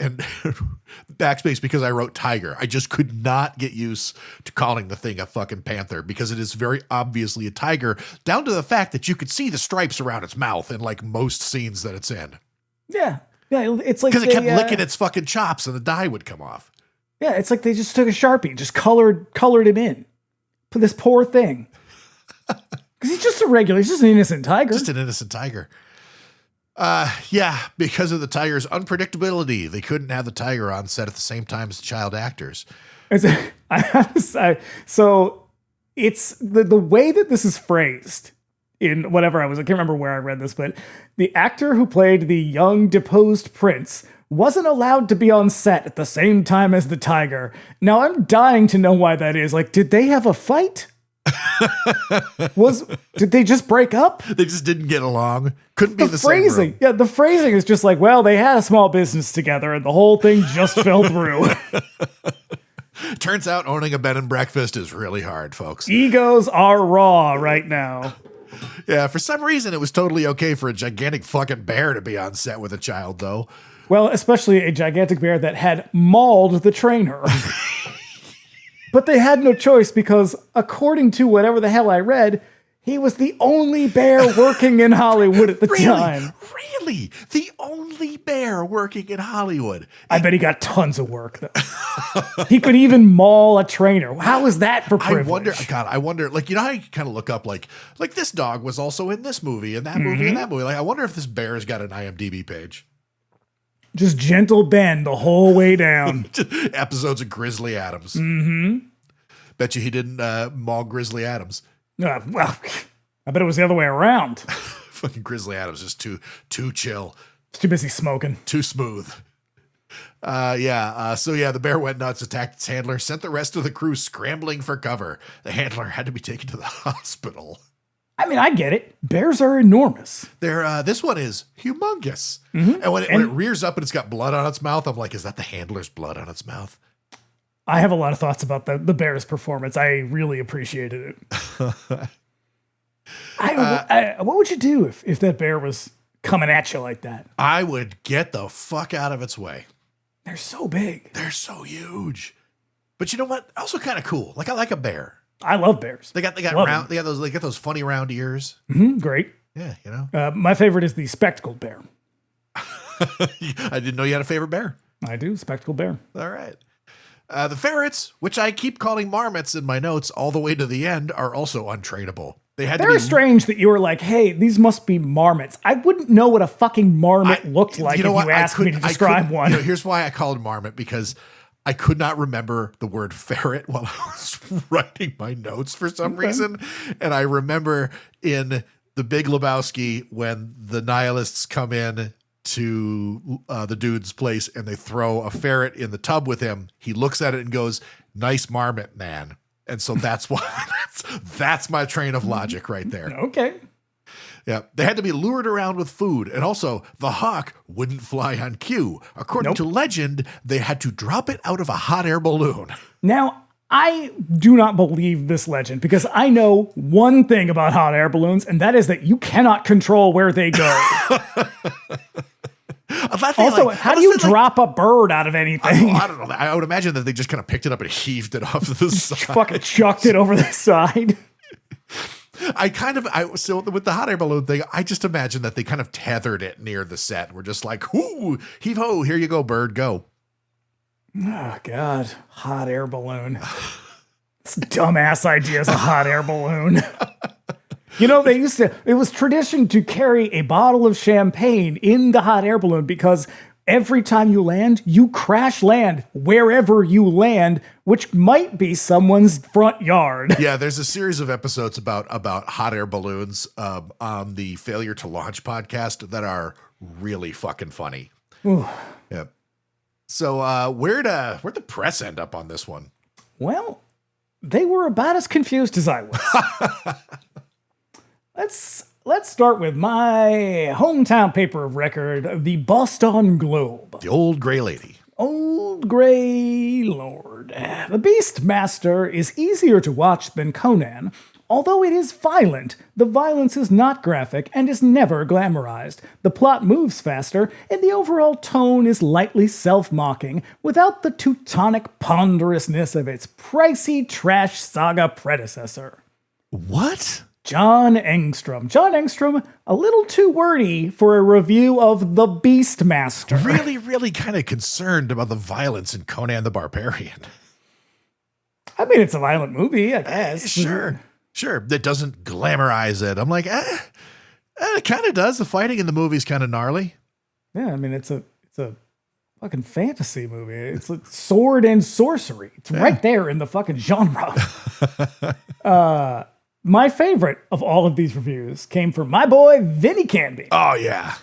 because I wrote tiger. I just could not get used to calling the thing a fucking panther because it is very obviously a tiger, down to the fact that you could see the stripes around its mouth in most scenes that it's in. Yeah. Yeah. It's like because it kept licking its fucking chops and the dye would come off. Yeah. It's like they just took a Sharpie, just colored him in for this poor thing. Because he's just he's just an innocent tiger. Just an innocent tiger. Yeah, because of the tiger's unpredictability, they couldn't have the tiger on set at the same time as the child actors. So it's the way that this is phrased in whatever I can't remember where I read this, but the actor who played the young deposed prince wasn't allowed to be on set at the same time as the tiger. Now I'm dying to know why that is. Did they have a fight? Did they just break up? They just didn't get along. Couldn't be the phrasing. Same room. Yeah, the phrasing is just they had a small business together and the whole thing just fell through. Turns out owning a bed and breakfast is really hard, folks. Egos are raw right now. Yeah, for some reason it was totally okay for a gigantic fucking bear to be on set with a child, though. Well, especially a gigantic bear that had mauled the trainer. But they had no choice because, according to whatever the hell I read, he was the only bear working in Hollywood at the time. Really? The only bear working in Hollywood? I bet he got tons of work, though. He could even maul a trainer. How is that for privilege? I wonder, how you kind of look up, this dog was also in this movie, and that movie, and that movie. I wonder if this bear's got an IMDb page. Just gentle Ben the whole way down. Episodes of Grizzly Adams. Mm-hmm. Bet you he didn't maul Grizzly Adams. Well, I bet it was the other way around. Fucking Grizzly Adams is too chill. He's too busy smoking. Too smooth. The bear went nuts, attacked its handler, sent the rest of the crew scrambling for cover. The handler had to be taken to the hospital. I mean, I get it. Bears are enormous. This one is humongous. Mm-hmm. And when it rears up and it's got blood on its mouth, I'm like, is that the handler's blood on its mouth? I have a lot of thoughts about the bear's performance. I really appreciated it. What would you do if that bear was coming at you like that? I would get the fuck out of its way. They're so big. They're so huge. But you know what? Also kind of cool. Like I like a bear. I love bears. They got round. They got those funny round ears. Great. Yeah, you know. My favorite is the spectacled bear. I didn't know you had a favorite bear. I do. Spectacled bear. All right. The ferrets, which I keep calling marmots in my notes all the way to the end, are also untrainable. Very strange that you were like, hey, these must be marmots. I wouldn't know what a fucking marmot looked like if you asked me to describe one. Here's why I called it marmot, because I could not remember the word ferret while I was writing my notes for some reason. And I remember in The Big Lebowski when the nihilists come in to the dude's place and they throw a ferret in the tub with him. He looks at it and goes, "Nice marmot, man." And so that's why that's my train of logic right there. Okay. Yeah. They had to be lured around with food. And also the hawk wouldn't fly on cue. According to legend, they had to drop it out of a hot air balloon. Now, I do not believe this legend because I know one thing about hot air balloons, and that is that you cannot control where they go. Also, how do you drop a bird out of anything? I don't know. I would imagine that they just kind of picked it up and heaved it off the side. Fucking chucked it over the side. So with the hot air balloon thing, I just imagine that they kind of tethered it near the set. We're just like, "Ooh, heave ho, here you go, bird, go." Oh God, hot air balloon. It's dumbass idea as a hot air balloon. You know, it was tradition to carry a bottle of champagne in the hot air balloon because every time you land, you crash land wherever you land, which might be someone's front yard. Yeah, there's a series of episodes about hot air balloons on the Failure to Launch podcast that are really fucking funny. Ooh. Yeah. So where'd the press end up on this one? Well, they were about as confused as I was. Let's start with my hometown paper of record, the Boston Globe. The old gray lady. Old gray lord. The Beastmaster is easier to watch than Conan. Although it is violent, the violence is not graphic and is never glamorized. The plot moves faster, and the overall tone is lightly self-mocking, without the Teutonic ponderousness of its pricey trash saga predecessor. What? John Engstrom. John Engstrom, a little too wordy for a review of The Beastmaster. Really, really kind of concerned about the violence in Conan the Barbarian. I mean, it's a violent movie, I guess. Sure. That doesn't glamorize it. I'm like, it kind of does. The fighting in the movie is kind of gnarly. Yeah, I mean, it's a fucking fantasy movie. It's like sword and sorcery. It's right there in the fucking genre. My favorite of all of these reviews came from my boy, Vinny Canby. Oh, yeah.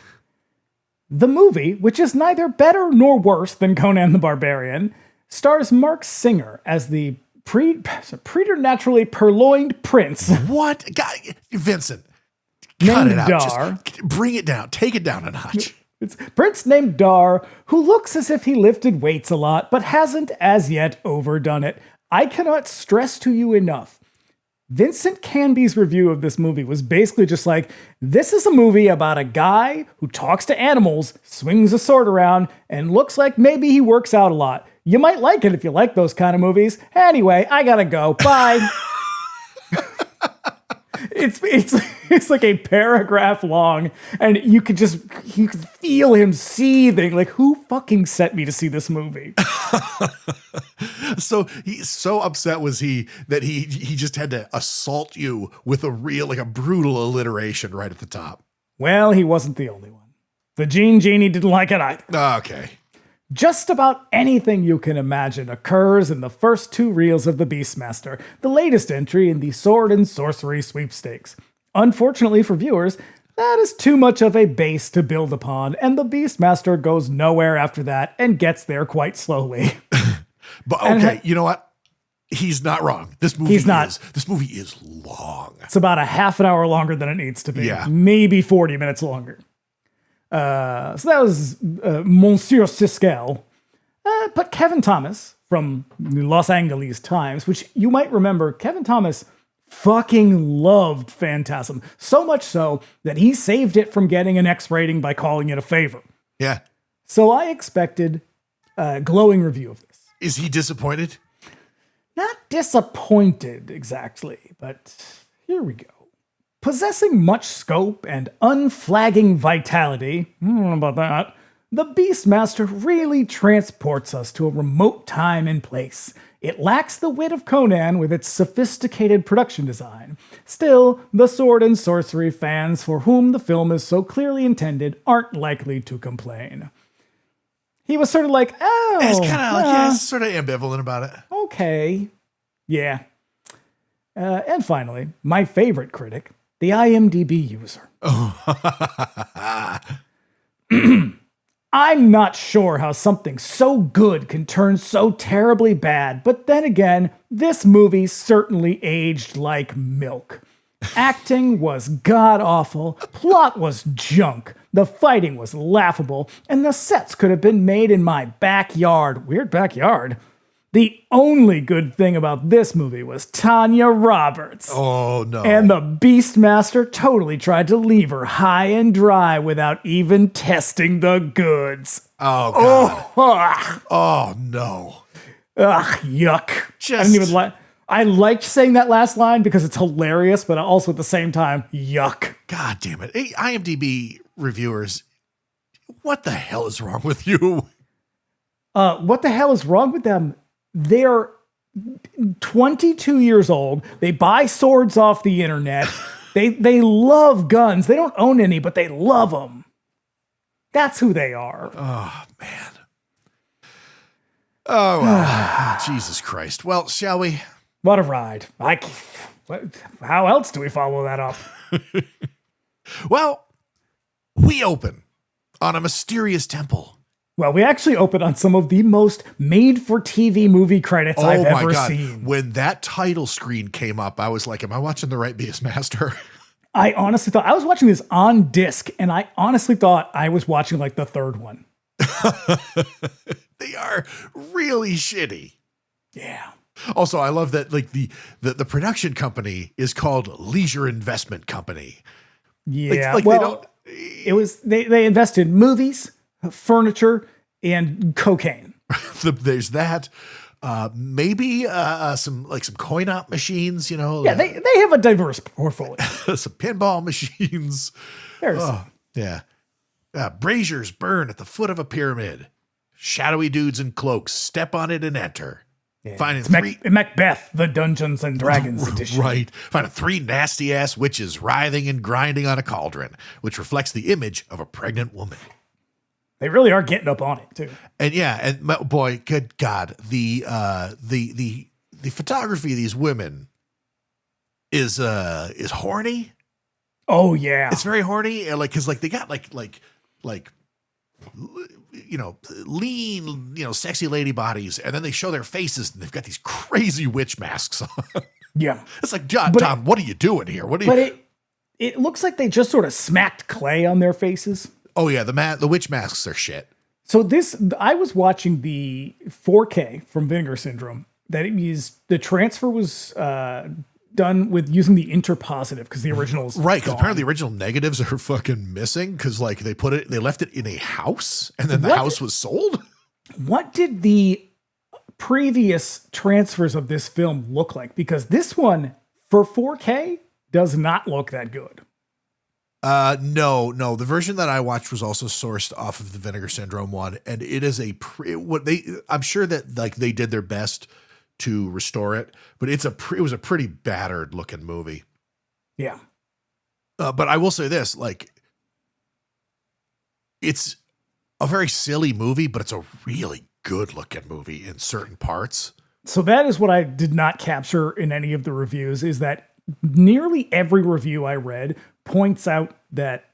The movie, which is neither better nor worse than Conan the Barbarian, stars Marc Singer as the preternaturally purloined prince. What? God, Vincent, cut it out. Dar. Just bring it down. Take it down a notch. It's Prince named Dar, who looks as if he lifted weights a lot, but hasn't as yet overdone it. I cannot stress to you enough. Vincent Canby's review of this movie was basically just like, this is a movie about a guy who talks to animals, swings a sword around, and looks like maybe he works out a lot. You might like it if you like those kind of movies. Anyway, I gotta go. Bye. It's like a paragraph long, and you could feel him seething. Like, who fucking sent me to see this movie? So he's so upset was he that he just had to assault you with a brutal alliteration right at the top. Well, he wasn't the only one. The Gene Genie didn't like it either. Okay. Just about anything you can imagine occurs in the first two reels of The Beastmaster, the latest entry in the sword and sorcery sweepstakes. Unfortunately for viewers, that is too much of a base to build upon, and The Beastmaster goes nowhere after that and gets there quite slowly. But okay, you know what? He's not wrong. This movie is long. It's about a half an hour longer than it needs to be. Yeah. Maybe 40 minutes longer. So that was Monsieur Siskel. But Kevin Thomas from the Los Angeles Times, which you might remember, Kevin Thomas fucking loved Phantasm. So much so that he saved it from getting an X rating by calling it a favor. Yeah. So I expected glowing review of this. Is he disappointed? Not disappointed exactly, but here we go. Possessing much scope and unflagging vitality, I don't know about that, the Beastmaster really transports us to a remote time and place. It lacks the wit of Conan with its sophisticated production design. Still, the sword and sorcery fans for whom the film is so clearly intended aren't likely to complain. He was sort of like, oh. It's kind of sort of ambivalent about it. Okay. Yeah. And finally, my favorite critic, the IMDb user. I'm not sure how something so good can turn so terribly bad, but then again, this movie certainly aged like milk. Acting was god-awful, plot was junk, the fighting was laughable, and the sets could have been made in my backyard. Weird backyard. The only good thing about this movie was Tanya Roberts. Oh, no. And the Beastmaster totally tried to leave her high and dry without even testing the goods. Oh, God. Oh, no. Ugh, yuck. Just... I didn't even like... I liked saying that last line because it's hilarious, but also at the same time, yuck. God damn it. Hey, IMDb reviewers, what the hell is wrong with you? What the hell is wrong with them? They're 22 years old. They buy swords off the internet. They love guns. They don't own any, but they love them. That's who they are. Oh, man. Oh, well. Jesus Christ. Well, shall we? What a ride. How else do we follow that up? Well, we open on a mysterious temple. Well, we actually open on some of the most made-for-TV movie credits I've ever seen. When that title screen came up, I was like, am I watching the right Beastmaster? I honestly thought, I was watching this on disc, and I honestly thought I was watching like the third one. They are really shitty. Yeah. Also, I love that like the production company is called Leisure Investment Company. Yeah. They invested in movies, furniture, and cocaine. There's that. Maybe some coin op machines, you know. Yeah, they have a diverse portfolio. Some pinball machines. Yeah. Braziers burn at the foot of a pyramid. Shadowy dudes in cloaks step on it and enter. Yeah. Finding Macbeth, the Dungeons and Dragons edition. Right. Finding 3 nasty-ass witches writhing and grinding on a cauldron, which reflects the image of a pregnant woman. They really are getting up on it, too. And yeah, and boy, good God, the photography of these women is horny. Oh, yeah. It's very horny. Cause they got lean, sexy lady bodies, and then they show their faces, and they've got these crazy witch masks on. Yeah, it's like, Tom, what are you doing here? It looks like they just sort of smacked clay on their faces. Oh yeah, the witch masks are shit. So I was watching the 4K from Vinegar Syndrome. The transfer was done with using the interpositive because the original is right. Because apparently the original negatives are fucking missing because they left it in a house and then the house was sold. What did the previous transfers of this film look like? Because this one for 4K does not look that good. No. The version that I watched was also sourced off of the Vinegar Syndrome one, and it is I'm sure that they did their best to restore it, but it was a pretty battered looking movie. Yeah. But I will say this, it's a very silly movie, but it's a really good looking movie in certain parts. So that is what I did not capture in any of the reviews, is that nearly every review I read points out that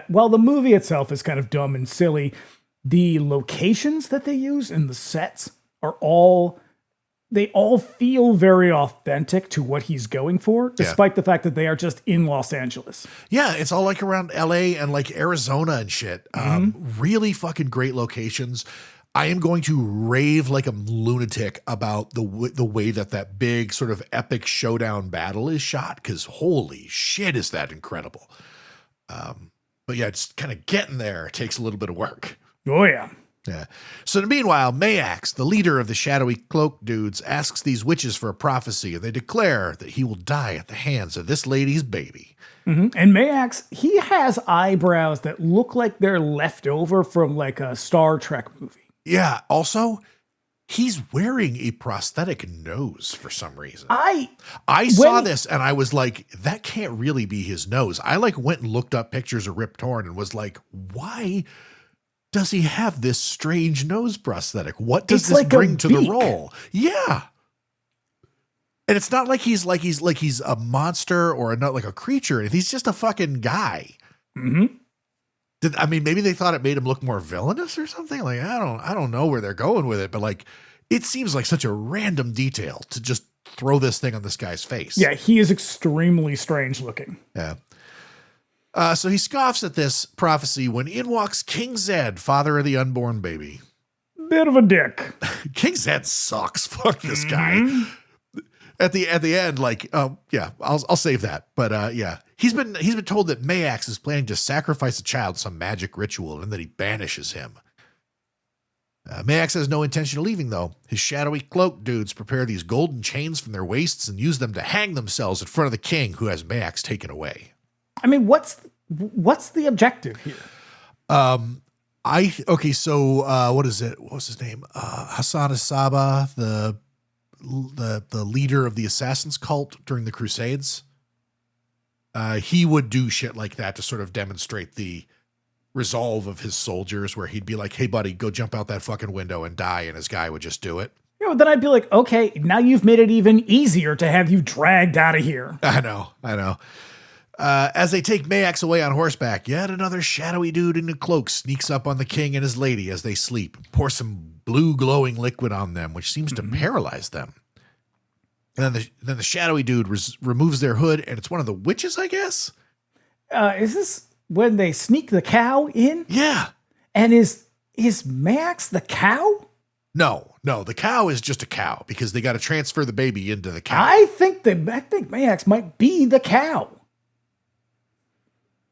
while the movie itself is kind of dumb and silly, the locations that they use and the sets they all feel very authentic to what he's going for, despite the fact that they are just in Los Angeles. Yeah, it's all around LA and Arizona and shit. Really fucking great locations. I am going to rave like a lunatic about the way that big sort of epic showdown battle is shot, because holy shit is that incredible. But yeah, it's kind of getting there. It takes a little bit of work. Oh yeah. Yeah. So meanwhile, Maax, the leader of the shadowy cloak dudes, asks these witches for a prophecy, and they declare that he will die at the hands of this lady's baby. Mm-hmm. And Maax, he has eyebrows that look like they're left over from like a Star Trek movie. Yeah. Also, he's wearing a prosthetic nose for some reason. I saw this and I was like, that can't really be his nose. I like went and looked up pictures of Rip Torn and was like, why does he have this strange nose prosthetic? What does this bring to the role? Yeah. And it's not like he's a monster or not like a creature. He's just a fucking guy. Mm-hmm. Maybe they thought it made him look more villainous or something. Like, I don't know where they're going with it, but like, it seems like such a random detail to just throw this thing on this guy's face. Yeah, he is extremely strange looking. Yeah. So he scoffs at this prophecy when in walks King Zed, father of the unborn baby. Bit of a dick. King Zed sucks. Fuck this guy. At the end, like, I'll save that. But yeah, he's been told that Maax is planning to sacrifice a child in some magic ritual and that he banishes him. Maax has no intention of leaving, though. His shadowy cloak dudes prepare these golden chains from their waists and use them to hang themselves in front of the king who has Maax taken away. I mean, what's the objective here? So what is it? What was his name? Hassan Asaba, the leader of the Assassin's cult during the Crusades. He would do shit like that to sort of demonstrate the resolve of his soldiers, where he'd be like, hey buddy, go jump out that fucking window and die. And his guy would just do it. You know, then I'd be like, okay, now you've made it even easier to have you dragged out of here. I know. As they take Maax away on horseback, yet another shadowy dude in a cloak sneaks up on the king and his lady as they sleep, pour some blue glowing liquid on them, which seems to paralyze them. And then the shadowy dude removes their hood, and it's one of the witches, I guess. Is this when they sneak the cow in? Yeah. And is Maax the cow? No, the cow is just a cow because they got to transfer the baby into the cow. I think Maax might be the cow.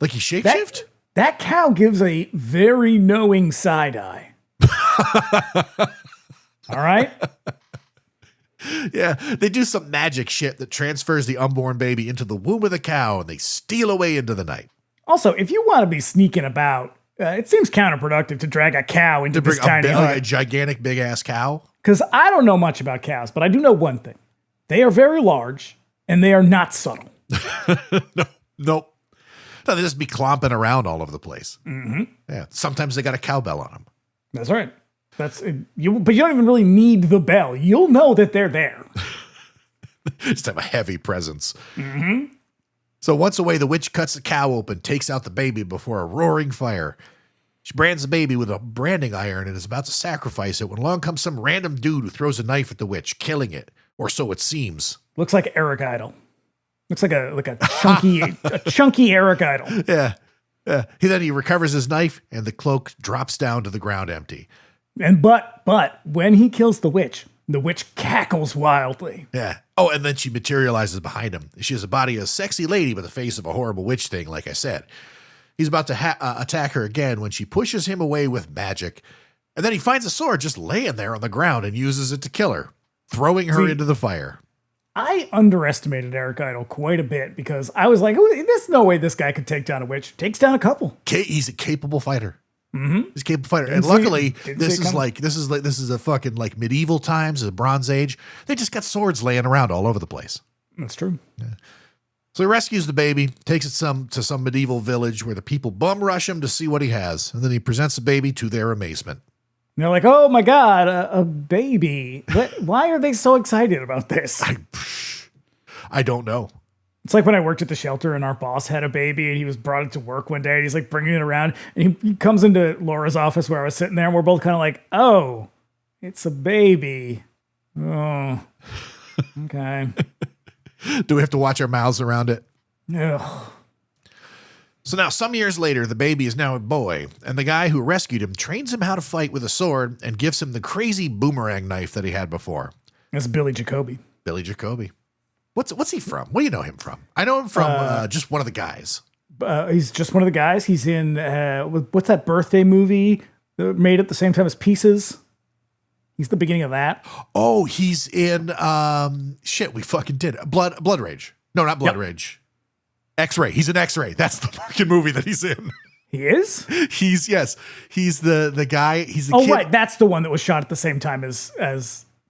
Like he shapeshift? That cow gives a very knowing side eye. All right? Yeah, they do some magic shit that transfers the unborn baby into the womb of the cow, and they steal away into the night. Also, if you want to be sneaking about, it seems counterproductive to drag a cow into this tiny hut. A gigantic big-ass cow? Because I don't know much about cows, but I do know one thing. They are very large, and they are not subtle. Nope. No, they just be clomping around all over the place. Mm-hmm. Yeah, sometimes they got a cowbell on them. That's right. But you don't even really need the bell. You'll know that they're there. Just have a heavy presence. Mm-hmm. So once away, the witch cuts the cow open, takes out the baby before a roaring fire. She brands the baby with a branding iron and is about to sacrifice it when along comes some random dude who throws a knife at the witch, killing it, or so it seems. Looks like Eric Idle. Looks like a chunky Eric Idle. Yeah. He recovers his knife and the cloak drops down to the ground empty. And but when he kills the witch cackles wildly. Yeah. Oh, and then she materializes behind him. She has a body of a sexy lady with the face of a horrible witch thing, like I said. He's about to attack her again when she pushes him away with magic. And then he finds a sword just laying there on the ground and uses it to kill her, throwing her into the fire. I underestimated Eric Idle quite a bit because I was like, there's no way this guy could take down a witch. Takes down a couple. He's a capable fighter. Mm-hmm. He's a capable fighter. And luckily, this is a fucking like medieval times, a Bronze Age. They just got swords laying around all over the place. That's true. Yeah. So he rescues the baby, takes it to some medieval village where the people bum rush him to see what he has. And then he presents the baby to their amazement. And they're like, oh my God, a baby. Why are they so excited about this? I don't know. It's like when I worked at the shelter and our boss had a baby and he was brought into work one day and he's like bringing it around and he comes into Laura's office where I was sitting there and we're both kind of like, oh, it's a baby. Oh, okay. Do we have to watch our mouths around it? Ugh. So now some years later, the baby is now a boy and the guy who rescued him trains him how to fight with a sword and gives him the crazy boomerang knife that he had before. That's Billy Jacoby. Billy Jacoby. What's he from? What do you know him from? I know him from just one of the guys. He's just one of the guys. He's in, what's that birthday movie made at the same time as Pieces. He's the beginning of that. Oh, he's in shit. We fucking did Blood Rage. No, not Blood Rage. X-Ray. He's in X-Ray. That's the fucking movie that he's in. He is? He's the guy. He's the kid. Right. That's the one that was shot at the same time as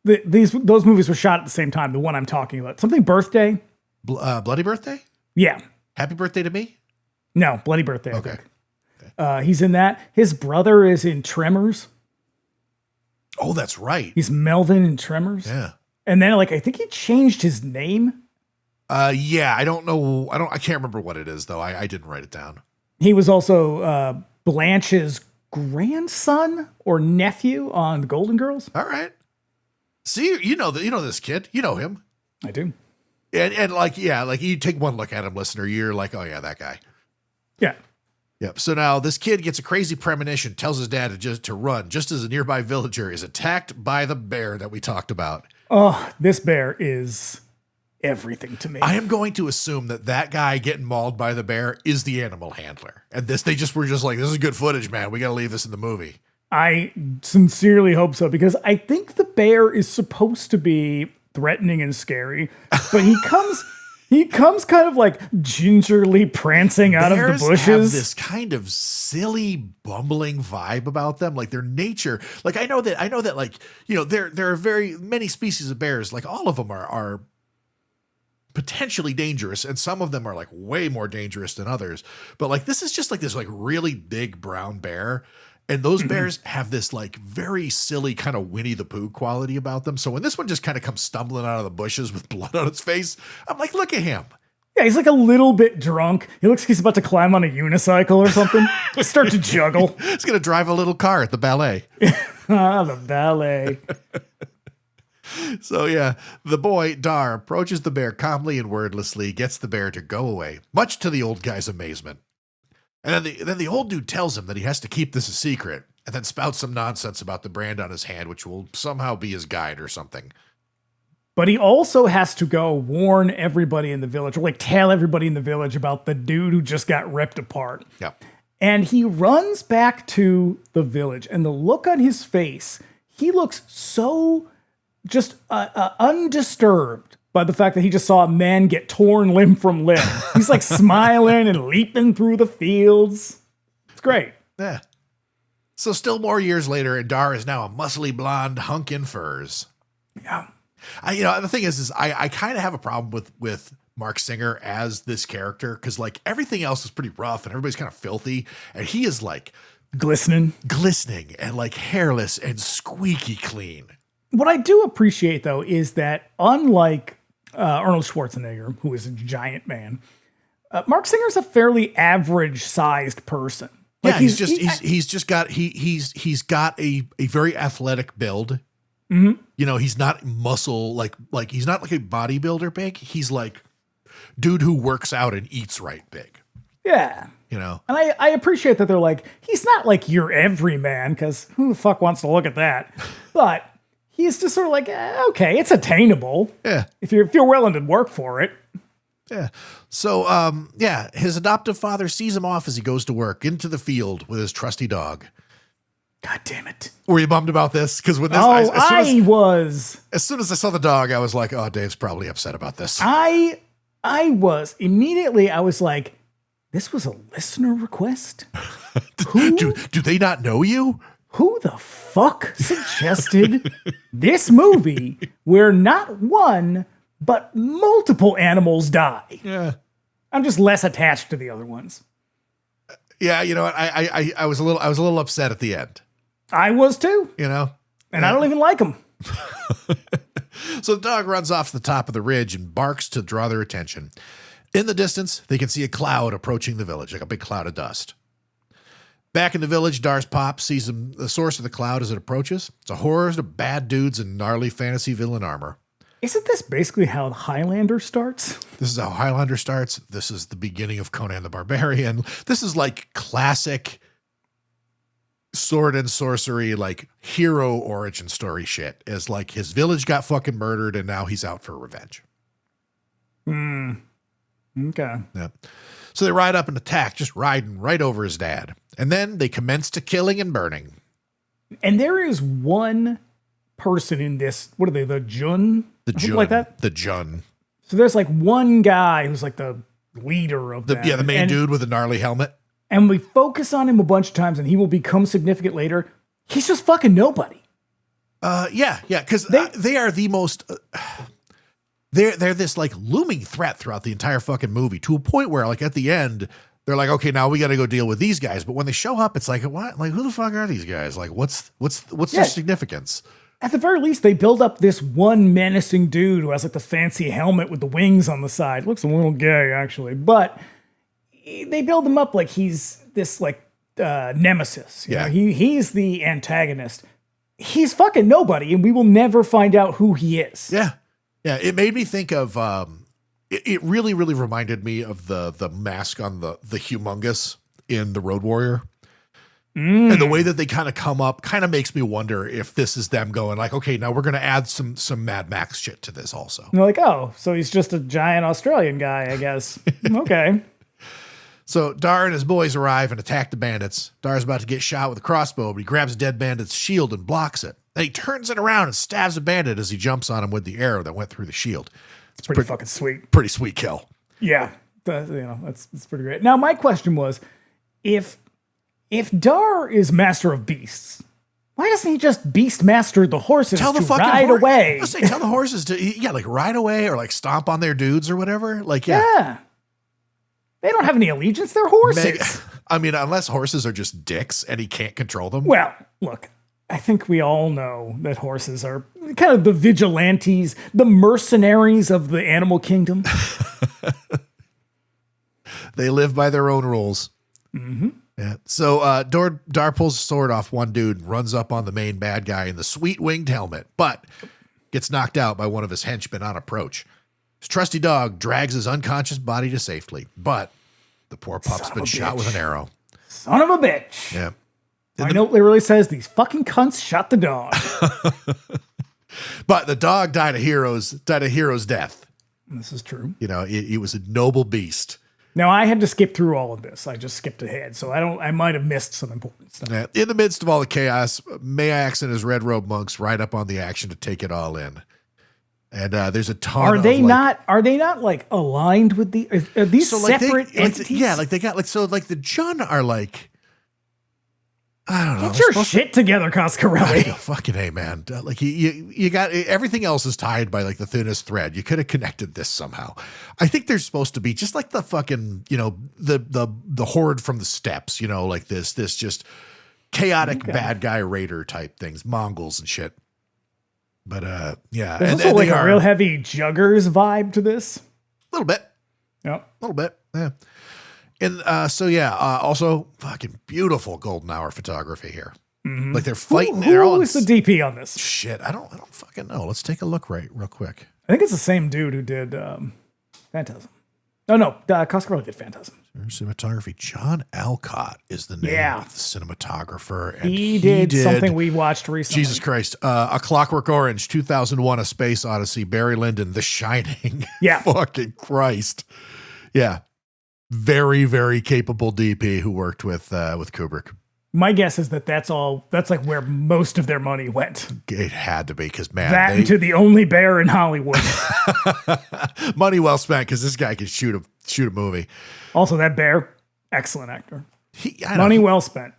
those movies were shot at the same time. The one I'm talking about. Something Birthday. Bloody Birthday? Yeah. Happy Birthday to Me? No, Bloody Birthday. Okay. He's in that. His brother is in Tremors. Oh, that's right. He's Melvin in Tremors. Yeah. And then I think he changed his name. Yeah, I don't know. I can't remember what it is though. I didn't write it down. He was also Blanche's grandson or nephew on The Golden Girls. All right. See, you know this kid. You know him. I do. And like you take one look at him, listener, you're like, oh yeah, that guy. Yeah. Yep. So now this kid gets a crazy premonition, tells his dad to run, just as a nearby villager is attacked by the bear that we talked about. Oh, this bear is everything to me. I am going to assume that guy getting mauled by the bear is the animal handler. And they were just like, this is good footage, man. We got to leave this in the movie. I sincerely hope so, because I think the bear is supposed to be threatening and scary, but he comes kind of like gingerly prancing out of the bushes. Have this kind of silly, bumbling vibe about them, like their nature. Like I know that like, there are very many species of bears. Like all of them are potentially dangerous, and some of them are like way more dangerous than others. But like this is just like this like really big brown bear. And those bears have this like very silly kind of Winnie the Pooh quality about them. So when this one just kind of comes stumbling out of the bushes with blood on its face, I'm like, look at him. Yeah, he's like a little bit drunk. He looks like he's about to climb on a unicycle or something. Start to juggle. He's going to drive a little car at the ballet. The ballet. So yeah, the boy, Dar, approaches the bear calmly and wordlessly, gets the bear to go away, much to the old guy's amazement. And then the old dude tells him that he has to keep this a secret, and then spouts some nonsense about the brand on his hand, which will somehow be his guide or something. But he also has to go warn everybody in the village, or like tell everybody in the village about the dude who just got ripped apart. Yeah. And he runs back to the village, and the look on his face, he looks so just undisturbed by the fact that he just saw a man get torn limb from limb. He's like smiling and leaping through the fields. It's great. Yeah. So still more years later, and Dar is now a muscly blonde hunk in furs. Yeah. The thing is I kind of have a problem with Marc Singer as this character, because like everything else is pretty rough and everybody's kind of filthy, and he is like glistening and like hairless and squeaky clean. What I do appreciate though is that unlike Arnold Schwarzenegger, who is a giant man, Marc Singer's a fairly average-sized person. Like yeah, he's got a very athletic build. Mm-hmm. He's not muscle like he's not like a bodybuilder big. He's like dude who works out and eats right big. Yeah. And I appreciate that they're like, he's not like your everyman, because who the fuck wants to look at that? But he's just sort of like, okay, it's attainable. Yeah. If you're willing to work for it. Yeah. So, his adoptive father sees him off as he goes to work into the field with his trusty dog. God damn it. Were you bummed about this? Because when this, as soon as I saw the dog, I was like, oh, Dave's probably upset about this. I was immediately, I was like, this was a listener request? do they not know you? Who the fuck suggested this movie where not one, but multiple animals die? Yeah. I'm just less attached to the other ones. Yeah, you know what? I was a little upset at the end. I was too. And I don't even like them. So the dog runs off the top of the ridge and barks to draw their attention. In the distance, they can see a cloud approaching the village, like a big cloud of dust. Back in the village, Dar's pop sees the source of the cloud as it approaches. It's a horde of bad dudes in gnarly fantasy villain armor. Isn't this basically how Highlander starts? This is how Highlander starts. This is the beginning of Conan the Barbarian. This is like classic sword and sorcery, like hero origin story shit. Is like his village got fucking murdered and now he's out for revenge. Okay. Yeah. So they ride up and attack, just riding right over his dad. And then they commence to killing and burning. And there is one person in this. What are they? The Jun? Jun. Like that? The Jun. So there's like one guy who's like the leader of them. Yeah, the main dude with the gnarly helmet. And we focus on him a bunch of times and he will become significant later. He's just fucking nobody. Yeah, because they are the most... They're this like looming threat throughout the entire fucking movie to a point where like at the end they're like, okay, now we got to go deal with these guys. But when they show up, it's like, what? Like, who the fuck are these guys? Like, what's their significance? At the very least, they build up this one menacing dude who has like the fancy helmet with the wings on the side. Looks a little gay actually, but they build him up like he's this like nemesis. You know? He's the antagonist. He's fucking nobody, and we will never find out who he is. Yeah. Yeah, it made me think of, it really, really reminded me of the mask on the Humongous in The Road Warrior. And the way that they kind of come up kind of makes me wonder if this is them going like, okay, now we're going to add some Mad Max shit to this also. And they're like, oh, so he's just a giant Australian guy, I guess. Okay. So Dar and his boys arrive and attack the bandits. Dar's about to get shot with a crossbow, but he grabs a dead bandit's shield and blocks it. Then he turns it around and stabs a bandit as he jumps on him with the arrow that went through the shield. It's pretty fucking sweet. Pretty sweet kill. Yeah. That's pretty great. Now, my question was, if Dar is master of beasts, why doesn't he just Beastmaster the horses to ride away? Tell the horses to, like ride away or like stomp on their dudes or whatever. Like, yeah. They don't have any allegiance. They're horses. I mean, unless horses are just dicks and he can't control them. Well, look, I think we all know that horses are kind of the vigilantes, the mercenaries of the animal kingdom. They live by their own rules. Mm-hmm. Yeah. So Dar pulls a sword off one dude and runs up on the main bad guy in the sweet winged helmet, but gets knocked out by one of his henchmen on approach. His trusty dog drags his unconscious body to safety, but the poor pup's been shot with an arrow. Son of a bitch. Yeah. My note literally says these fucking cunts shot the dog. But the dog died a hero's death. This is true. You know, he was a noble beast. Now I had to skip through all of this. I just skipped ahead, so I might have missed some important stuff. Yeah. In the midst of all the chaos, Maax and his red robe monks ride up on the action to take it all in. And there's a ton. Are they not like aligned with the? Are these separate entities? They got the Jun are like. I don't know. Get your shit together, Coscarelli. Fucking A, man. Like you got everything else is tied by like the thinnest thread. You could have connected this somehow. I think they're supposed to be just like the fucking, the horde from the steppes, like this just chaotic bad guy raider type things, Mongols and shit. But yeah. There's also like a real heavy Juggers vibe to this. A little bit. Yeah. A little bit. Yeah. And also fucking beautiful golden hour photography here. Mm-hmm. Like they're fighting. Who is the DP on this? Shit, I don't fucking know. Let's take a look real quick. I think it's the same dude who did Phantasm. Oh no, Coscarelli did Phantasm. Cinematography. John Alcott is the name of the cinematographer. And he did something we watched recently. Jesus Christ. A Clockwork Orange, 2001, A Space Odyssey, Barry Lyndon, The Shining. Yeah. Fucking Christ. Yeah. Very, very capable DP who worked with Kubrick. My guess is that's like where most of their money went. It had to be because, man. To the only bear in Hollywood. Money well spent because this guy can shoot a movie. Also, that bear, excellent actor. Money well spent.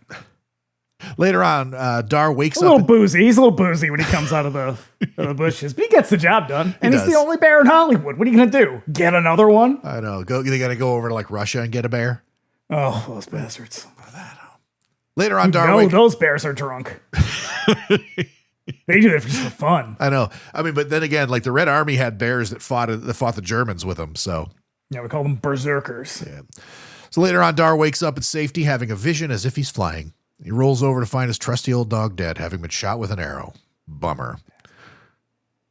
Later on, Dar wakes up. He's a little boozy when he comes out of the bushes, but he gets the job done. And he's the only bear in Hollywood. What are you going to do? Get another one? I know. They got to go over to like Russia and get a bear. Oh, those bastards. Later on, Dar those bears are drunk. They do it just for fun. I know. I mean, but then again, like the Red Army had bears that fought the Germans with them. So yeah, we call them berserkers. Yeah. So later on, Dar wakes up in safety, having a vision as if he's flying. He rolls over to find his trusty old dog dead, having been shot with an arrow. Bummer.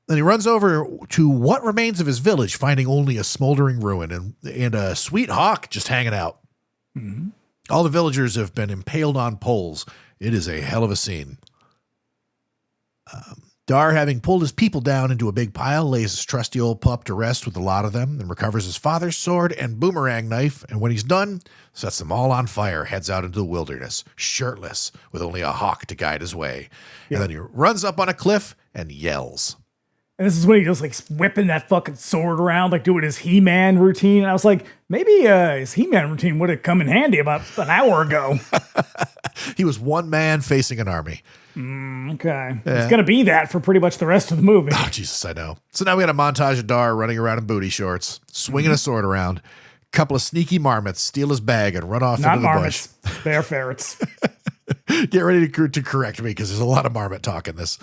Then he runs over to what remains of his village, finding only a smoldering ruin and a sweet hawk just hanging out. Mm-hmm. All the villagers have been impaled on poles. It is a hell of a scene. Dar, having pulled his people down into a big pile, lays his trusty old pup to rest with a lot of them and recovers his father's sword and boomerang knife. And when he's done, sets them all on fire, heads out into the wilderness, shirtless, with only a hawk to guide his way. Yeah. And then he runs up on a cliff and yells. And this is when he just like whipping that fucking sword around, like doing his He-Man routine. And I was like, maybe his He-Man routine would have come in handy about an hour ago. He was one man facing an army. Okay. Yeah. It's going to be that for pretty much the rest of the movie. Oh, Jesus, I know. So now we got a montage of Dar running around in booty shorts, swinging a sword around. A couple of sneaky marmots steal his bag and run off into the marmots. bush. They are ferrets. Get ready to correct me because there's a lot of marmot talk in this.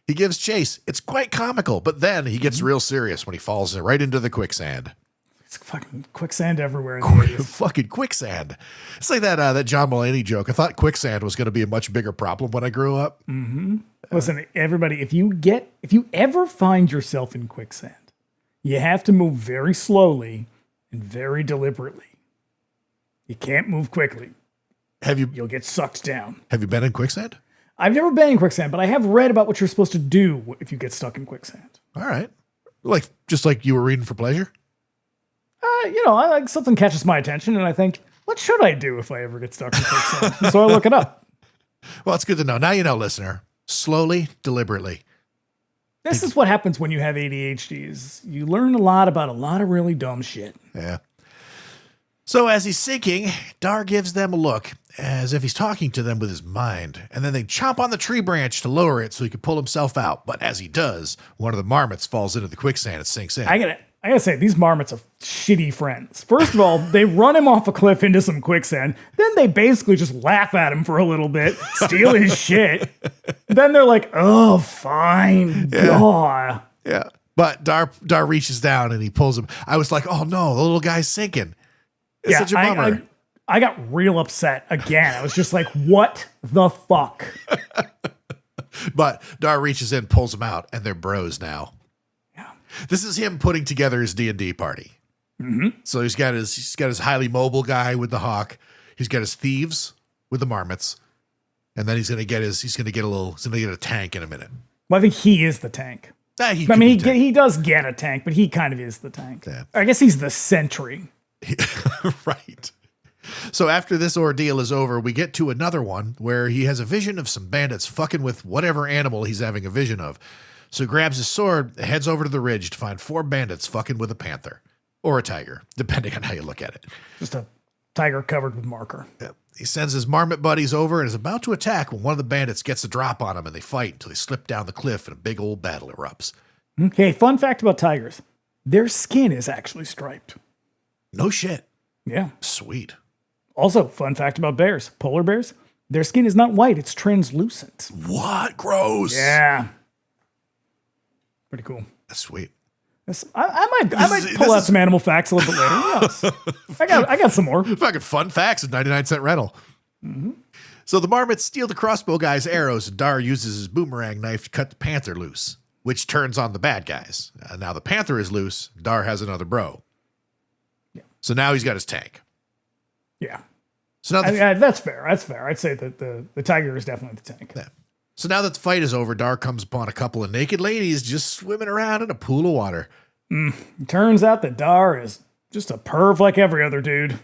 He gives chase. It's quite comical, but then he gets real serious when he falls right into the quicksand. It's fucking quicksand everywhere. Fucking quicksand. It's like that John Mulaney joke. I thought quicksand was going to be a much bigger problem when I grew up. Mm-hmm. Listen, everybody, if you ever find yourself in quicksand, you have to move very slowly and very deliberately. You can't move quickly. You'll get sucked down. Have you been in quicksand? I've never been in quicksand, but I have read about what you're supposed to do if you get stuck in quicksand. All right. Just like you were reading for pleasure? I like something catches my attention and I think, what should I do if I ever get stuck in quicksand? So I look it up. Well, it's good to know. Now you know, listener. Slowly, deliberately. This is what happens when you have ADHD. You learn a lot about a lot of really dumb shit. Yeah. So as he's sinking, Dar gives them a look as if he's talking to them with his mind. And then they chomp on the tree branch to lower it so he can pull himself out. But as he does, one of the marmots falls into the quicksand and sinks in. I gotta say, these marmots are shitty friends. First of all, they run him off a cliff into some quicksand. Then they basically just laugh at him for a little bit, steal his shit. Then they're like, oh, fine. Yeah. Yeah. But Dar reaches down and he pulls him. I was like, oh no, the little guy's sinking. It's such a bummer. I got real upset again. I was just like, what the fuck? But Dar reaches in, pulls him out, and they're bros now. This is him putting together his D&D party. Mm-hmm. So he's got his highly mobile guy with the hawk. He's got his thieves with the marmots, and then he's gonna get a tank in a minute. Well, I think he is the tank. He does get a tank, but he kind of is the tank. Yeah. I guess he's the sentry. Right. So after this ordeal is over, we get to another one where he has a vision of some bandits fucking with whatever animal he's having a vision of. So he grabs his sword, heads over to the ridge to find 4 bandits fucking with a panther. Or a tiger, depending on how you look at it. Just a tiger covered with marker. Yeah. He sends his marmot buddies over and is about to attack when one of the bandits gets a drop on him and they fight until they slip down the cliff and a big old battle erupts. Okay, fun fact about tigers. Their skin is actually striped. No shit. Yeah. Sweet. Also, fun fact about bears. Polar bears, their skin is not white, it's translucent. What? Gross. Yeah. Pretty cool. That's sweet. I might pull out some animal facts a little bit later. Yes. I got some more. Fucking fun facts at 99-cent rental. Mm-hmm. So the marmots steal the crossbow guy's arrows, and Dar uses his boomerang knife to cut the panther loose, which turns on the bad guys. Now the panther is loose. Dar has another bro. Yeah. So now he's got his tank. Yeah. So now that's fair. That's fair. I'd say that the tiger is definitely the tank. Yeah. So now that the fight is over, Dar comes upon a couple of naked ladies just swimming around in a pool of water. Turns out that Dar is just a perv like every other dude.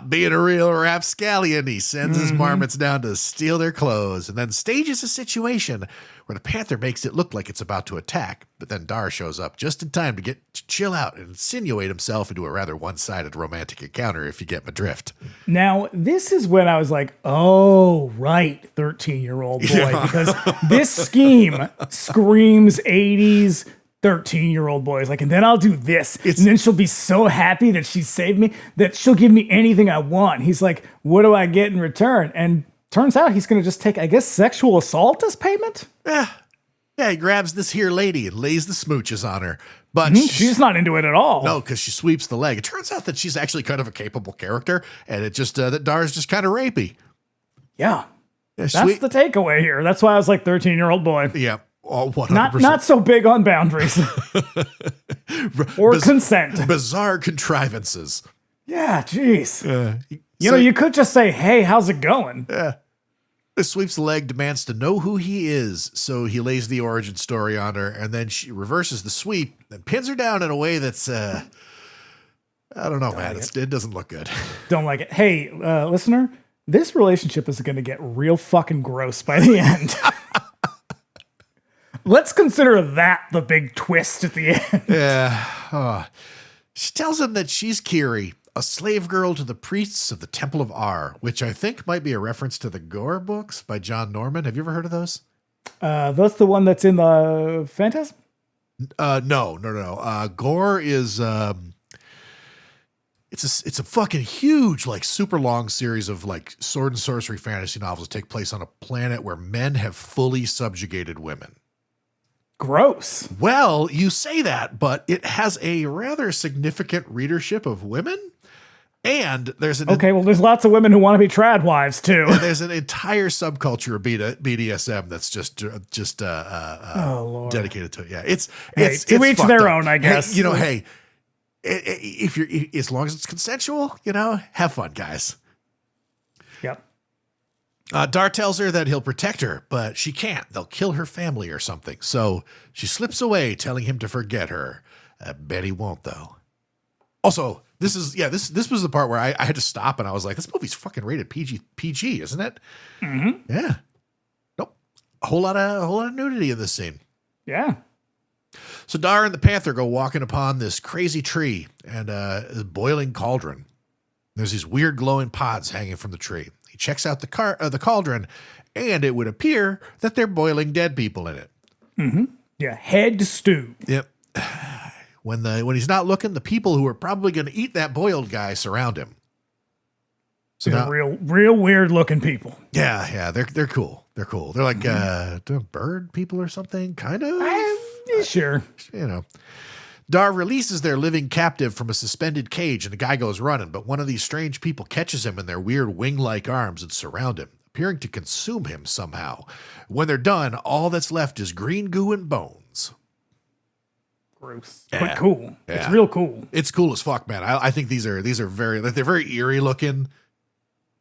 Being a real rapscallion, he sends his marmots down to steal their clothes and then stages a situation where the panther makes it look like it's about to attack. But then Dar shows up just in time to chill out and insinuate himself into a rather one-sided romantic encounter, if you get my drift. Now, this is when I was like, oh, right, 13-year-old boy. Yeah. Because this scheme screams 80s 13-year-old boys, like, and then I'll do this, and then she'll be so happy that she saved me that she'll give me anything I want. He's like, what do I get in return? And turns out he's going to just take, I guess, sexual assault as payment. Yeah, he grabs this here lady and lays the smooches on her, but she's not into it at all. No, because she sweeps the leg. It turns out that she's actually kind of a capable character, and it just that Dar's just kind of rapey. Yeah, that's the takeaway here. That's why I was like 13-year-old boy. Yeah. Oh, 100%. Not so big on boundaries or consent. Bizarre contrivances. Yeah, jeez. You could just say, hey, how's it going? Yeah. Sweeps the leg, demands to know who he is, so he lays the origin story on her, and then she reverses the sweep and pins her down in a way that's, I don't know, man. It doesn't look good. Don't like it. Hey, listener, this relationship is going to get real fucking gross by the end. Let's consider that the big twist at the end. Yeah. Oh. She tells him that she's Kiri, a slave girl to the priests of the Temple of Ar, which I think might be a reference to the Gore books by John Norman. Have you ever heard of those? That's the one that's in the Phantasm? No. Gore is it's a fucking huge, like super long series of like sword and sorcery fantasy novels that take place on a planet where men have fully subjugated women. Gross. Well, you say that, but it has a rather significant readership of women. And there's there's lots of women who want to be trad wives too. And there's an entire subculture of BDSM that's just dedicated to it. Yeah, it's to each their own, I guess. Hey, if you're as long as it's consensual, have fun, guys. Yep. Dar tells her that he'll protect her, but she can't. They'll kill her family or something. So she slips away, telling him to forget her. I bet he won't, though. Also, this was the part where I had to stop and I was like, this movie's fucking rated PG, isn't it? Mm-hmm. Yeah. Nope. A whole lot of nudity in this scene. Yeah. So Dar and the Panther go walking upon this crazy tree and a boiling cauldron. There's these weird glowing pods hanging from the tree. He checks out the cauldron, and it would appear that they're boiling dead people in it. Mm-hmm. Yeah, head stew. Yep. When he's not looking, the people who are probably going to eat that boiled guy surround him. So they're real weird looking people. Yeah, they're cool. They're cool. They're like bird people or something, kind of. Sure. Dar releases their living captive from a suspended cage, and the guy goes running, but one of these strange people catches him in their weird wing-like arms and surround him, appearing to consume him somehow. When they're done, all that's left is green goo and bones. Gross. Yeah. But cool. Yeah. It's real cool. It's cool as fuck, man. I think these are very, they're very eerie looking.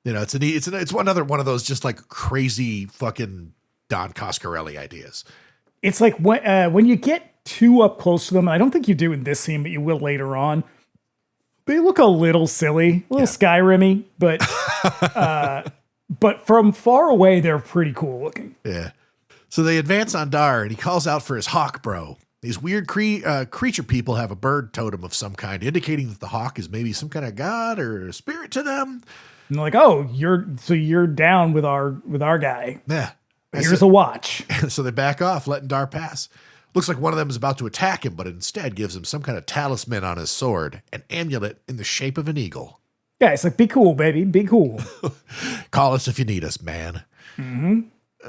It's another one of those just like crazy fucking Don Coscarelli ideas. It's like when you get too up close to them, I don't think you do in this scene, but you will later on. They look a little silly, a little Skyrim-y, but from far away, they're pretty cool looking. Yeah. So they advance on Dar, and he calls out for his hawk bro. These weird creature people have a bird totem of some kind, indicating that the hawk is maybe some kind of god or spirit to them. And they're like, oh, you're down with our guy. Yeah. Here's a watch. So they back off, letting Dar pass. Looks like one of them is about to attack him, but instead gives him some kind of talisman on his sword, an amulet in the shape of an eagle. Yeah, it's like, be cool, baby. Be cool. Call us if you need us, man. Mm-hmm.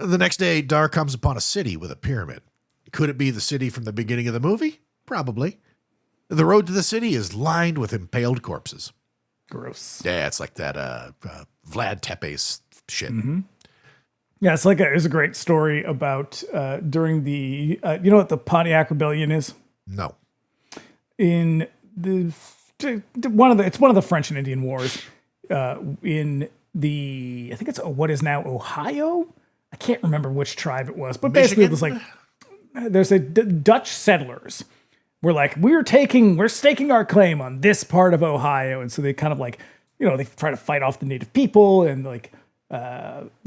The next day, Dar comes upon a city with a pyramid. Could it be the city from the beginning of the movie? Probably. The road to the city is lined with impaled corpses. Gross. Yeah, it's like that Vlad Tepes shit. Mm-hmm. Yeah, there's a great story about during the you know what the Pontiac Rebellion is? No. In one of the French and Indian Wars, in I think it's what is now Ohio. I can't remember which tribe it was, but basically it was like there's Dutch settlers were like we're staking our claim on this part of Ohio, and so they kind of like they try to fight off the native people and like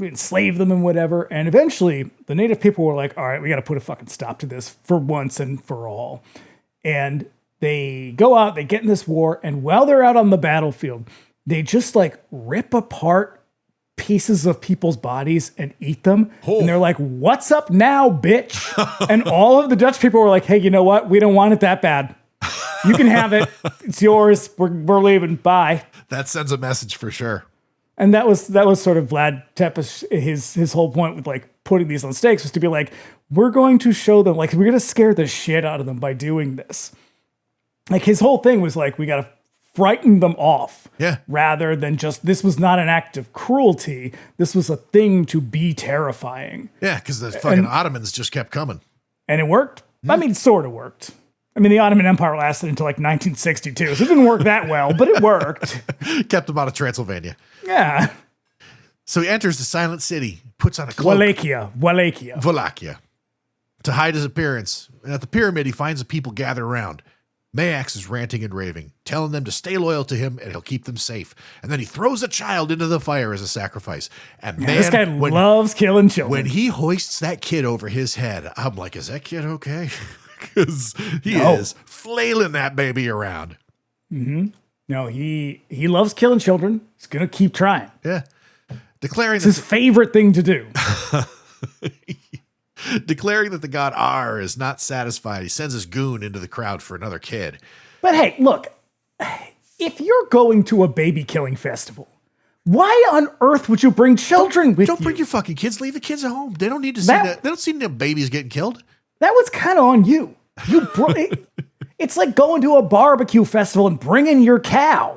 enslave them and whatever. And eventually the native people were like, all right, we got to put a fucking stop to this for once and for all. And they go out, they get in this war. And while they're out on the battlefield, they just like rip apart pieces of people's bodies and eat them. Oh. And they're like, what's up now, bitch? And all of the Dutch people were like, hey, you know what? We don't want it that bad. You can have it. It's yours. We're leaving. Bye. That sends a message for sure. And that was sort of Vlad Tepes, his whole point with like putting these on stakes was to be like, we're going to show them, like, we're going to scare the shit out of them by doing this. Like his whole thing was like, we got to frighten them off. Yeah. Rather than just, this was not an act of cruelty. This was a thing to be terrifying. Yeah. Because the fucking Ottomans just kept coming. And it worked. I mean, it sort of worked. I mean, the Ottoman Empire lasted until like 1962, so it didn't work that well, but it worked. Kept them out of Transylvania. Yeah. So he enters the silent city, puts on a cloak. Wallachia. To hide his appearance. And at the pyramid, he finds the people gathered around. Maax is ranting and raving, telling them to stay loyal to him and he'll keep them safe. And then he throws a child into the fire as a sacrifice. And man, this guy loves killing children. When he hoists that kid over his head, I'm like, is that kid okay? Because he is flailing that baby around. Mm-hmm. No, he loves killing children. He's going to keep trying. Yeah. Declaring it's his favorite thing to do. Declaring that the god R is not satisfied, he sends his goon into the crowd for another kid. But hey, look, if you're going to a baby killing festival, why on earth would you bring children with you? Don't bring your fucking kids. Leave the kids at home. They don't need to see that. They don't see no babies getting killed. That was kind of on you. It's like going to a barbecue festival and bringing your cow.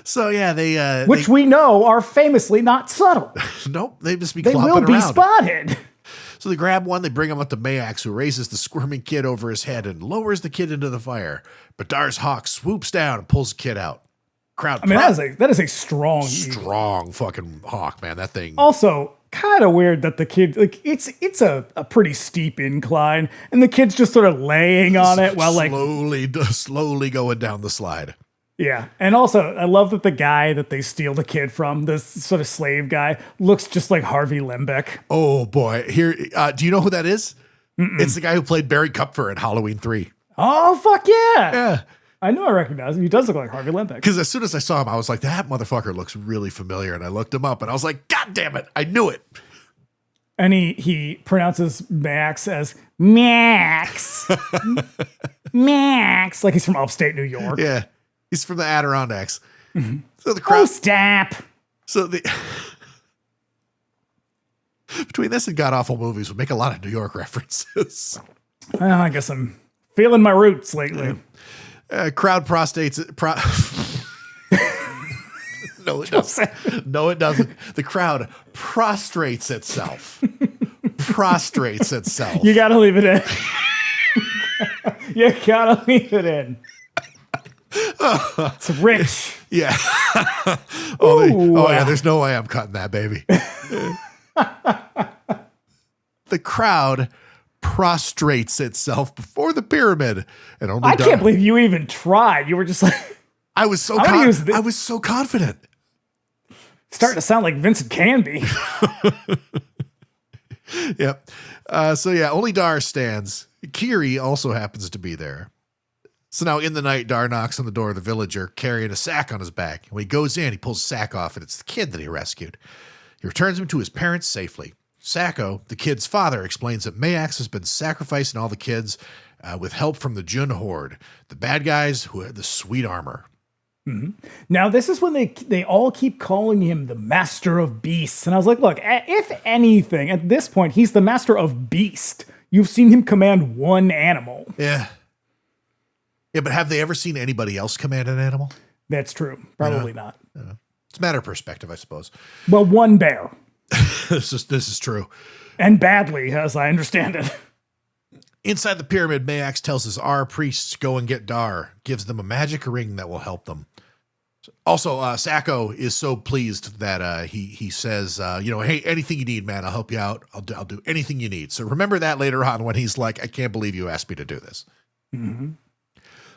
So yeah, which we know are famously not subtle. Nope, they just be they clopping will be around. Spotted. So they grab one, they bring him up to Maax, who raises the squirming kid over his head and lowers the kid into the fire. But Dar's hawk swoops down and pulls the kid out. Crowd. I mean, that is a strong fucking hawk, man. That thing. Also, kind of weird that the kid, like, it's a pretty steep incline, and the kid's just sort of laying on it while slowly going down the slide. Yeah. And also, I love that the guy that they steal the kid from, this sort of slave guy, looks just like Harvey Limbeck. Oh, boy. Here, do you know who that is? It's the guy who played Barry Kupfer in Halloween 3. Oh, fuck yeah. Yeah. I know I recognize him. He does look like Harvey Limbeck. Because as soon as I saw him, I was like, that motherfucker looks really familiar. And I looked him up, and I was like, God damn it. I knew it. And he pronounces Maax as Maax. Maax. Like he's from upstate New York. Yeah. He's from the Adirondacks. Mm-hmm. So the crowd. Oh, stop. So between this and God Awful Movies would make a lot of New York references. Well, I guess I'm feeling my roots lately. Crowd prostrates. No, it doesn't. No, it doesn't. The crowd prostrates itself. Prostrates itself. You gotta leave it in. You gotta leave it in. It's rich. Yeah. Yeah. There's no way I'm cutting that, baby. The crowd prostrates itself before the pyramid, and only I can't believe you even tried. You were just like, I was so confident. Starting to sound like Vincent Canby. Yep. So yeah, only Dar stands. Kiri also happens to be there. So now in the night, Dar knocks on the door of the villager carrying a sack on his back. And when he goes in, he pulls the sack off, and it's the kid that he rescued. He returns him to his parents safely. Sacco, the kid's father, explains that Maax has been sacrificing all the kids with help from the Jun Horde, the bad guys who had the sweet armor. Mm-hmm. Now, this is when they all keep calling him the Master of Beasts. And I was like, look, if anything, at this point, he's the Master of Beast. You've seen him command one animal. Yeah. Yeah, but have they ever seen anybody else command an animal? That's true. Probably not. Yeah. It's a matter of perspective, I suppose. Well, one bear. This is true. And badly, as I understand it. Inside the pyramid, Maax tells his R priests to go and get Dar, gives them a magic ring that will help them. Also, Sacco is so pleased that he says, hey, anything you need, man, I'll help you out. I'll do anything you need. So remember that later on when he's like, I can't believe you asked me to do this. Mm-hmm.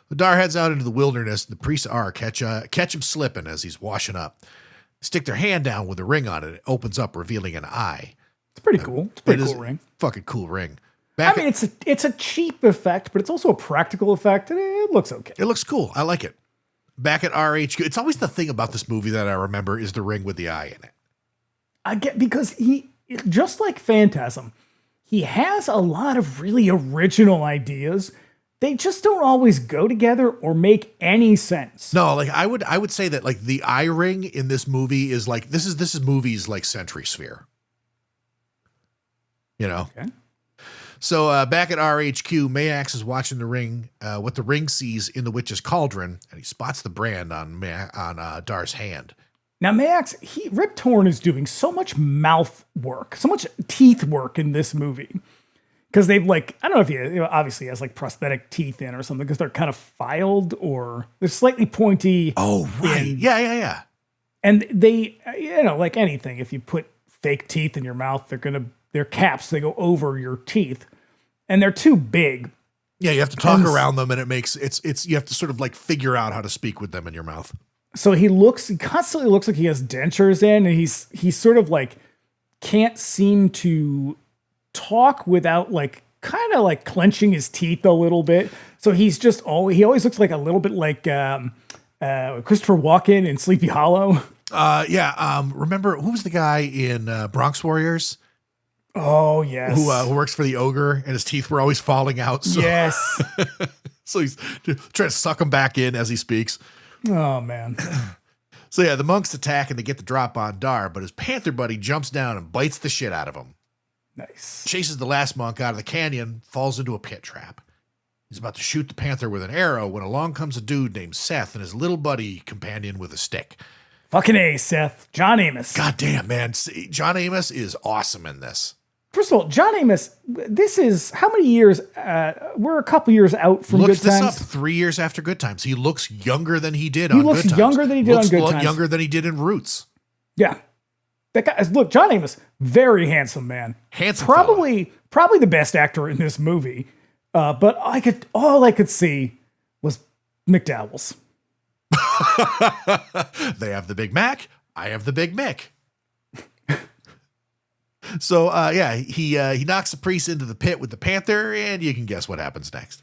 The Dar heads out into the wilderness. The priests R catch him slipping as he's washing up. Stick their hand down with a ring on it. It opens up, revealing an eye. It's pretty cool. It's a pretty cool ring. Fucking cool ring. It's a cheap effect, but it's also a practical effect, and it looks okay. It looks cool. I like it. Back at RHQ, it's always the thing about this movie that I remember is the ring with the eye in it. I get because he, just like Phantasm, he has a lot of really original ideas. They just don't always go together or make any sense. No, like I would say that like the eye ring in this movie is like this is movies like Century Sphere. You know. Okay. So back at RHQ, Maax is watching the ring, what the ring sees in the witch's cauldron, and he spots the brand on Dar's hand. Now, Maax, Rip Torn is doing so much mouth work, so much teeth work in this movie. Because they've I don't know if he obviously has like prosthetic teeth in or something, because they're kind of filed or they're slightly pointy. Oh, right. Yeah. And they, like anything, if you put fake teeth in your mouth, they're caps. They go over your teeth, and they're too big. Yeah, you have to talk around them, and you have to sort of like figure out how to speak with them in your mouth. So he constantly looks like he has dentures in, and he's sort of like can't seem to talk without like kind of like clenching his teeth a little bit. So he always looks like a little bit like Christopher Walken in Sleepy Hollow. Remember who was the guy in Bronx Warriors? Oh yes, who works for the ogre, and his teeth were always falling out. So. Yes, so he's trying to suck them back in as he speaks. Oh man. So yeah, the monks attack and they get the drop on Dar, but his panther buddy jumps down and bites the shit out of him. Nice. Chases the last monk out of the canyon, falls into a pit trap. He's about to shoot the panther with an arrow when along comes a dude named Seth and his little buddy companion with a stick. Fucking A, Seth. John Amos. God damn, man. John Amos is awesome in this. First of all, John Amos, this is how many years? We're a couple years out from Good Times. Look this up. 3 years after Good Times. He looks younger than he did on Good Times. He looks younger than he did on Good Times. Younger than he did in Roots. Yeah. That guy, look, John Amos, very handsome man. Handsome probably the best actor in this movie. But all I could see was McDowell's. They have the Big Mac. I have the Big Mick. So, he knocks the priest into the pit with the panther, and you can guess what happens next.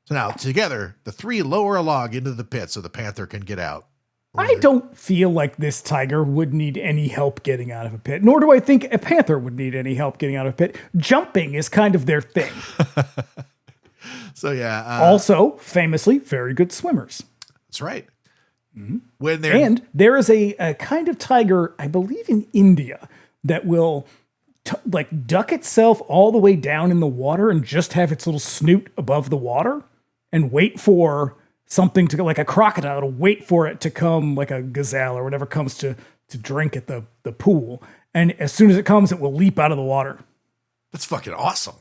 So now, together, the three lower a log into the pit so the panther can get out. I don't feel like this tiger would need any help getting out of a pit, nor do I think a panther would need any help getting out of a pit. Jumping is kind of their thing. So, yeah. Also, famously, very good swimmers. That's right. Mm-hmm. And there is a kind of tiger, I believe in India, that will duck itself all the way down in the water and just have its little snoot above the water and wait for something to go, like a crocodile, to wait for it to come, like a gazelle or whatever comes to drink at the pool. And as soon as it comes, it will leap out of the water. That's fucking awesome.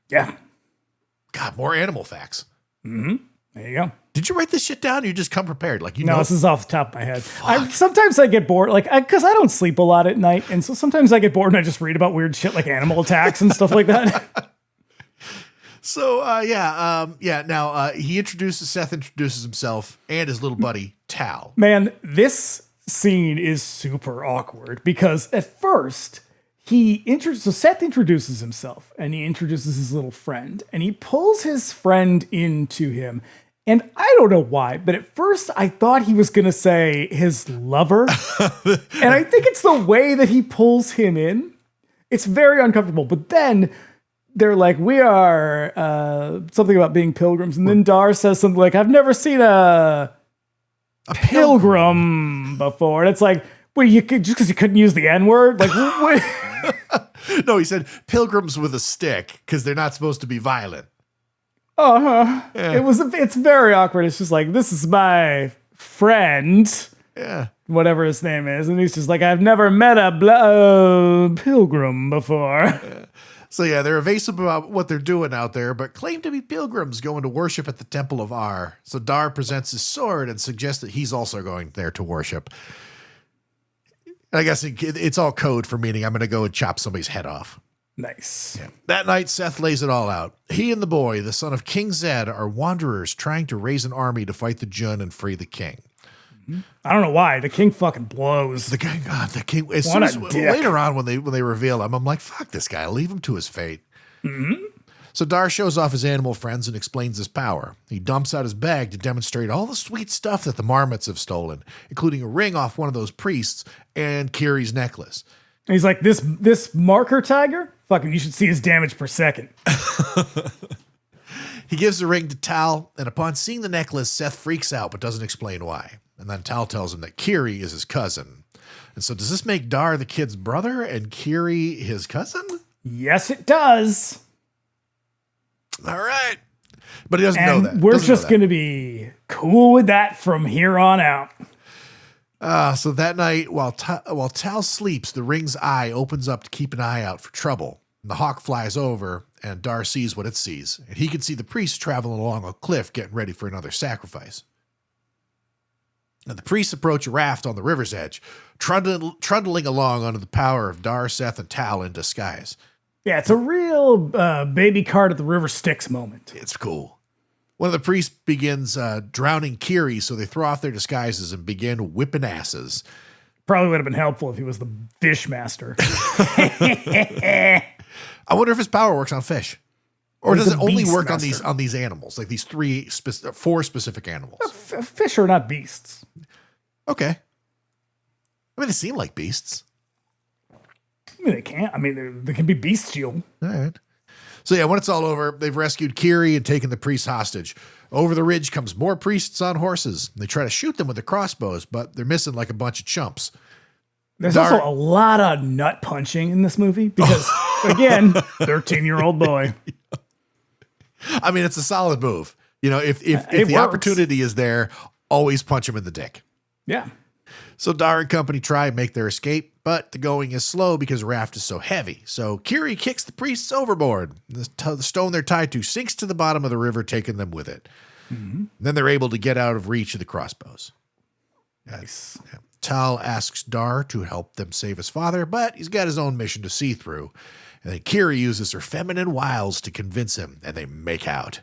Yeah. God, more animal facts. Mm-hmm. There you go. Did you write this shit down? Or you just come prepared? No, this is off the top of my head. Sometimes I get bored, because I don't sleep a lot at night. And so sometimes I get bored and I just read about weird shit like animal attacks and stuff like that. So, now Seth introduces himself and his little buddy, Tal. Man, this scene is super awkward because at first Seth introduces himself and he introduces his little friend and he pulls his friend into him. And I don't know why, but at first I thought he was going to say his lover. And I think it's the way that he pulls him in. It's very uncomfortable. But then they're like, we are something about being pilgrims. And then Dar says something like, I've never seen a pilgrim before. And it's like, well, just because you couldn't use the N-word? Like, what? No, he said pilgrims with a stick because they're not supposed to be violent. Yeah. It's very awkward. It's just like, this is my friend. Yeah. Whatever his name is. And he's just like, I've never met a pilgrim before. Yeah. So yeah, they're evasive about what they're doing out there, but claim to be pilgrims going to worship at the temple of Ar. So Dar presents his sword and suggests that he's also going there to worship. And I guess it's all code for meaning I'm going to go and chop somebody's head off. Nice. Yeah. That night, Seth lays it all out. He and the boy, the son of King Zed, are wanderers trying to raise an army to fight the Jun and free the king. I don't know why. The king fucking blows. The king. As soon as later on when they reveal him, I'm like, fuck this guy. Leave him to his fate. Mm-hmm. So Dar shows off his animal friends and explains his power. He dumps out his bag to demonstrate all the sweet stuff that the marmots have stolen, including a ring off one of those priests and Kiri's necklace. And he's like, this marker tiger? Fucking, you should see his damage per second. He gives the ring to Tal, and upon seeing the necklace, Seth freaks out but doesn't explain why. And then Tal tells him that Kiri is his cousin. And so does this make Dar the kid's brother and Kiri his cousin? Yes, it does. All right. But he doesn't know that. We're just going to be cool with that from here on out. So that night, while Tal sleeps, the ring's eye opens up to keep an eye out for trouble. And the hawk flies over, and Dar sees what it sees. And he can see the priest traveling along a cliff getting ready for another sacrifice. And the priests approach a raft on the river's edge, trundling along under the power of Dar, Seth, and Tal in disguise. Yeah, it's a real baby cart at the river Styx moment. It's cool. One of the priests begins drowning Kiri, so they throw off their disguises and begin whipping asses. Probably would have been helpful if he was the Fishmaster. I wonder if his power works on fish. Or does it only work on Beastmaster. these animals, like these four specific animals? Fish are not beasts. Okay. I mean, they seem like beasts. I mean, they can't. I mean, they can be bestial. All right. So yeah, when it's all over, they've rescued Kiri and taken the priests hostage. Over the ridge comes more priests on horses. They try to shoot them with their crossbows, but they're missing like a bunch of chumps. There's also a lot of nut punching in this movie because, again, 13-year-old boy. I mean, it's a solid move. You know, if the works. opportunity is there, always punch him in the dick. Yeah. So Dar and company try and make their escape, but the going is slow because the raft is so heavy. So Kiri kicks the priests overboard. The stone they're tied to sinks to the bottom of the river, taking them with it. Mm-hmm. Then they're able to get out of reach of the crossbows. Nice. Yeah. Tal asks Dar to help them save his father, but he's got his own mission to see through. And then Kiri uses her feminine wiles to convince him, and they make out.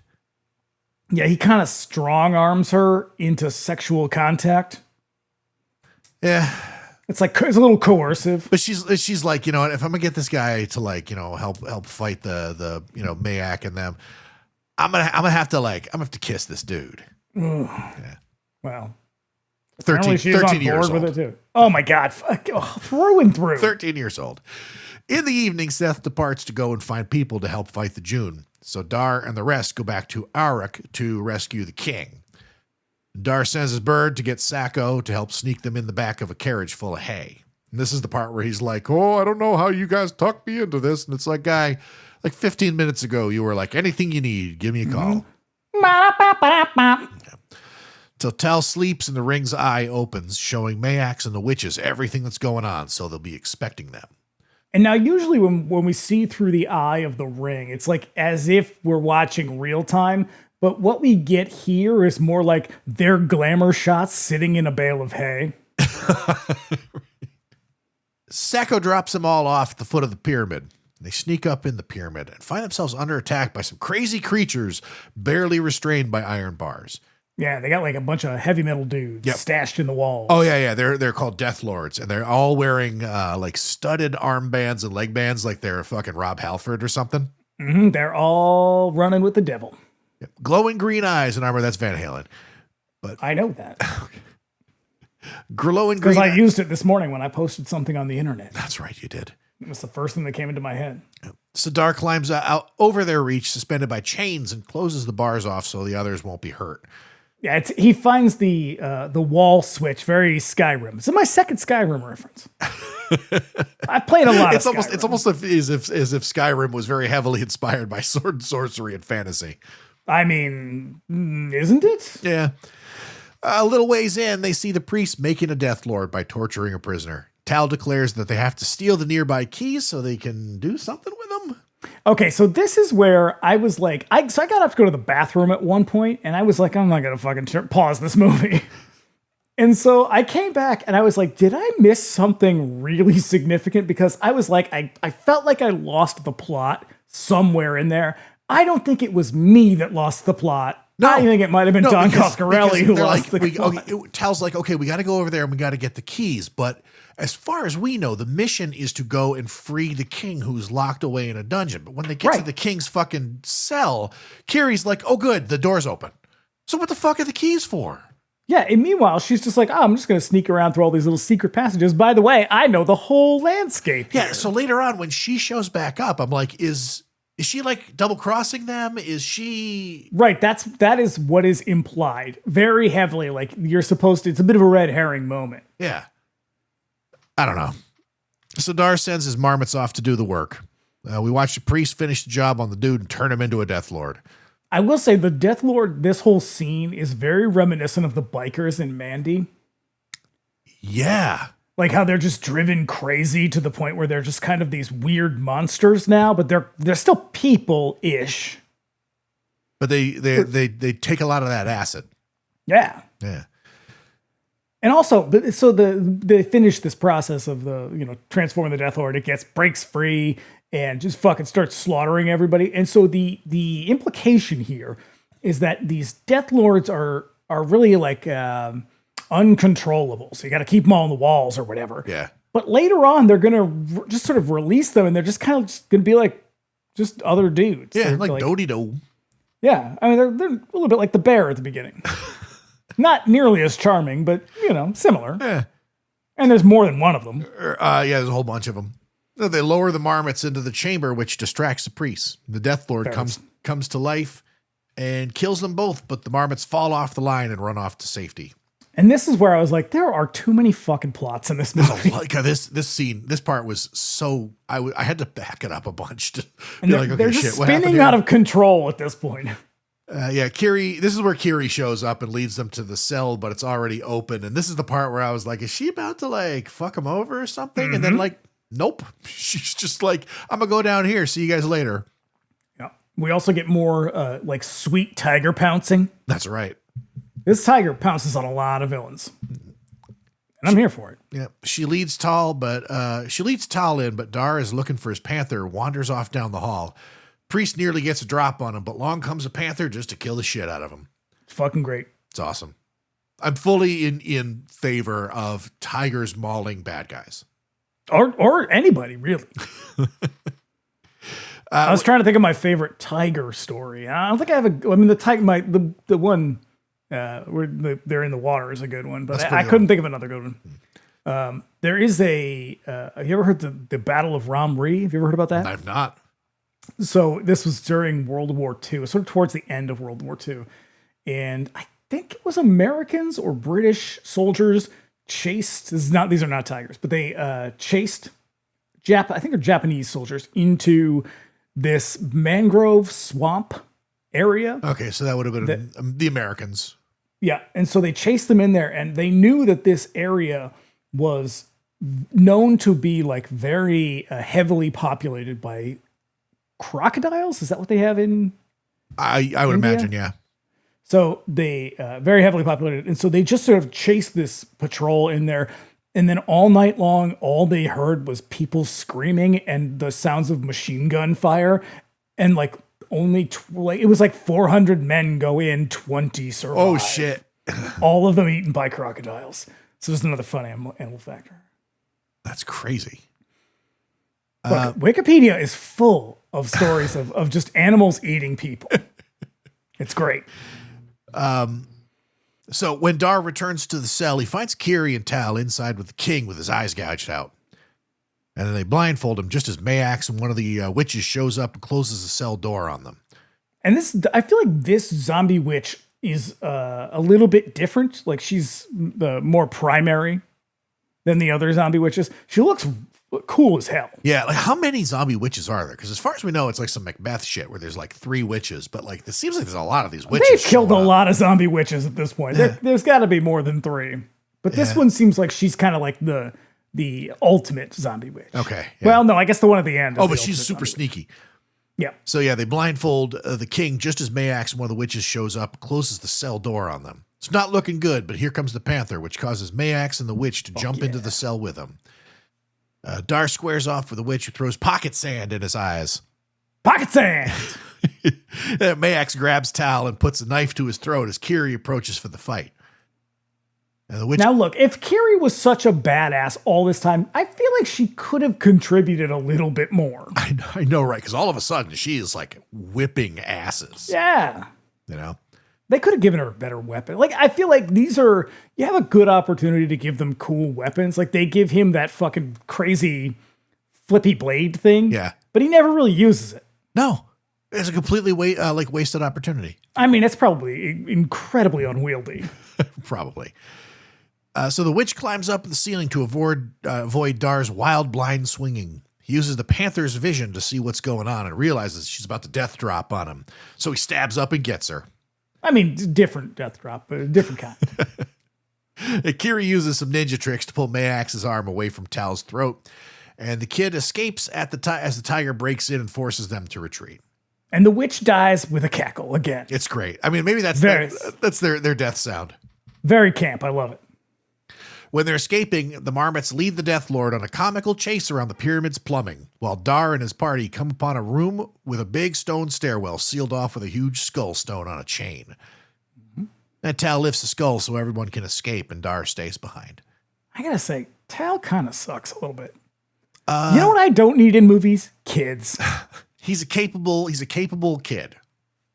Yeah, he kind of strong arms her into sexual contact. Yeah. It's like, it's a little coercive. But she's like, you know, if I'm gonna get this guy to like, you know, help fight the you know, Maax and them, I'm gonna have to kiss this dude. Yeah. Well, 13 she's on board years with old. it too. Oh my God. Through and through. 13 years old. In the evening, Seth departs to go and find people to help fight the June. So Dar and the rest go back to Aruk to rescue the king. Dar sends his bird to get Sacco to help sneak them in the back of a carriage full of hay. And this is the part where he's like, oh, I don't know how you guys talked me into this. And it's like, guy, like 15 minutes ago, you were like, anything you need, give me a call. Till Tal sleeps and the ring's eye opens, showing Maax and the witches everything that's going on, so they'll be expecting them. And now usually when we see through the eye of the ring, it's like as if we're watching real time. But what we get here is more like their glamour shots sitting in a bale of hay. Sacco drops them all off at the foot of the pyramid. They sneak up in the pyramid and find themselves under attack by some crazy creatures barely restrained by iron bars. Yeah, they got like a bunch of heavy metal dudes stashed in the walls. Oh, yeah. They're called Death Lords, and they're all wearing like studded armbands and leg bands like they're fucking Rob Halford or something. Mm-hmm. They're all running with the devil. Yep. Glowing green eyes and armor, that's Van Halen. But I know that. Glowing green because I used it this morning when I posted something on the internet. That's right, you did. It was the first thing that came into my head. So Dar climbs out over their reach, suspended by chains, and closes the bars off so the others won't be hurt. Yeah, he finds the wall switch, very Skyrim. It's my second Skyrim reference. I played a lot. It's almost as if Skyrim was very heavily inspired by sword and sorcery and fantasy. I mean, isn't it? Yeah. A little ways in, they see the priest making a Death Lord by torturing a prisoner. Tal declares that they have to steal the nearby keys so they can do something with them. Okay, so this is where I was like, I got up to go to the bathroom at one point, and I was like, I'm not going to fucking pause this movie. And so I came back, and I was like, did I miss something really significant? Because I was like, I felt like I lost the plot somewhere in there. I don't think it was me that lost the plot. No. I think it might have been Don Coscarelli who lost the plot. Tal's like, okay, we got to go over there and we got to get the keys. But as far as we know, the mission is to go and free the king who's locked away in a dungeon. But when they get to the king's fucking cell, Kiri's like, oh, good, the door's open. So what the fuck are the keys for? Yeah, and meanwhile, she's just like, oh, I'm just going to sneak around through all these little secret passages. By the way, I know the whole landscape here. Yeah, so later on, when she shows back up, I'm like, is she like double crossing them? Is she right? That is what is implied very heavily. Like you're supposed to. It's a bit of a red herring moment. Yeah, I don't know. So Dar sends his marmots off to do the work. We watch the priest finish the job on the dude and turn him into a Death Lord. I will say the Death Lord. This whole scene is very reminiscent of the bikers in Mandy. Yeah. Like how they're just driven crazy to the point where they're just kind of these weird monsters now, but they're still people-ish. But they take a lot of that acid. Yeah. Yeah. And also, so they finish this process of transforming the Death Lord. It breaks free and just fucking starts slaughtering everybody. And so the implication here is that these Death Lords are really like uncontrollable. So you got to keep them all on the walls or whatever. Yeah. But later on, they're gonna just sort of release them, and they're just kind of just gonna be like just other dudes. Yeah, They're like do-de-do. Yeah, I mean they're a little bit like the bear at the beginning. Not nearly as charming, but similar. Yeah. And there's more than one of them. Yeah, there's a whole bunch of them. They lower the marmots into the chamber, which distracts the priests. The Death Lord comes to life and kills them both, but the marmots fall off the line and run off to safety. And this is where I was like, there are too many fucking plots in this movie. This part was so I had to back it up a bunch to and be like, okay, they're shit, just what happened spinning here? out of control at this point. Kiri, this is where Kiri shows up and leads them to the cell, but it's already open. And this is the part where I was like, is she about to like fuck him over or something? Mm-hmm. And then like, nope. She's just like, I'm gonna go down here. See you guys later. Yeah. We also get more like sweet tiger pouncing. That's right. This tiger pounces on a lot of villains. And I'm here for it. Yeah. She leads Tal in, but Dar is looking for his panther, wanders off down the hall. Priest nearly gets a drop on him, but along comes a panther just to kill the shit out of him. It's fucking great. It's awesome. I'm fully in favor of tigers mauling bad guys. Or anybody, really. I was trying to think of my favorite tiger story. I don't think I have the tiger, the one where they're in the water is a good one, but I couldn't think of another good one. There is have you ever heard the Battle of Ramri? Have you ever heard about that? I've not. So this was during World War II, sort of towards the end of World War II. And I think it was Americans or British soldiers chased, these are not tigers, but they chased I think they're Japanese soldiers into this mangrove swamp area. Okay, so that would have been the Americans. Yeah, and so they chased them in there, and they knew that this area was known to be like very heavily populated by crocodiles. Is that what they have in I would India? imagine, yeah. So they very heavily populated, and so they just sort of chased this patrol in there, and then all night long, all they heard was people screaming and the sounds of machine gun fire, and like only it was like 400 men go in, 20 survive. Oh shit! All of them eaten by crocodiles. So there's another fun animal factor. That's crazy. Look, Wikipedia is full of stories of just animals eating people. It's great. So when Dar returns to the cell, he finds Kiri and Tal inside with the king with his eyes gouged out. And then they blindfold him just as Maax and one of the witches shows up and closes the cell door on them. And I feel like this zombie witch is a little bit different. Like she's the more primary than the other zombie witches. She looks cool as hell. Yeah, like how many zombie witches are there? Because as far as we know, it's like some Macbeth shit where there's like 3 witches, but like it seems like there's a lot of these witches. They've killed a lot of zombie witches at this point. There's got to be more than 3. But this one seems like she's kind of like the ultimate zombie witch. Okay. Yeah. Well, no, I guess the one at the end. Oh, but she's super sneaky. Yeah. So yeah, they blindfold the king just as Maax and one of the witches shows up, closes the cell door on them. It's not looking good, but here comes the panther, which causes Maax and the witch to jump into the cell with him. Dar squares off with the witch who throws pocket sand in his eyes. Pocket sand! Maax grabs Tal and puts a knife to his throat as Kiri approaches for the fight. And the witch. Now look, if Kiri was such a badass all this time, I feel like she could have contributed a little bit more. I know, right? Because all of a sudden she is like whipping asses. Yeah. You know? They could have given her a better weapon. Like, I feel like you have a good opportunity to give them cool weapons. Like, they give him that fucking crazy flippy blade thing. Yeah. But he never really uses it. No. It's a completely wasted opportunity. I mean, it's probably incredibly unwieldy. Probably. So the witch climbs up the ceiling to avoid Dar's wild blind swinging. He uses the panther's vision to see what's going on and realizes she's about to death drop on him. So he stabs up and gets her. I mean, different death drop, but a different kind. Kiri uses some ninja tricks to pull Maax's arm away from Tal's throat, and the kid escapes as the tiger breaks in and forces them to retreat. And the witch dies with a cackle again. It's great. I mean, maybe that's their death sound. Very camp. I love it. When they're escaping, the marmots lead the Death Lord on a comical chase around the pyramid's plumbing, while Dar and his party come upon a room with a big stone stairwell sealed off with a huge skull stone on a chain. And Tal lifts the skull so everyone can escape, and Dar stays behind. I gotta say, Tal kind of sucks a little bit. You know what I don't need in movies? Kids. He's a capable kid.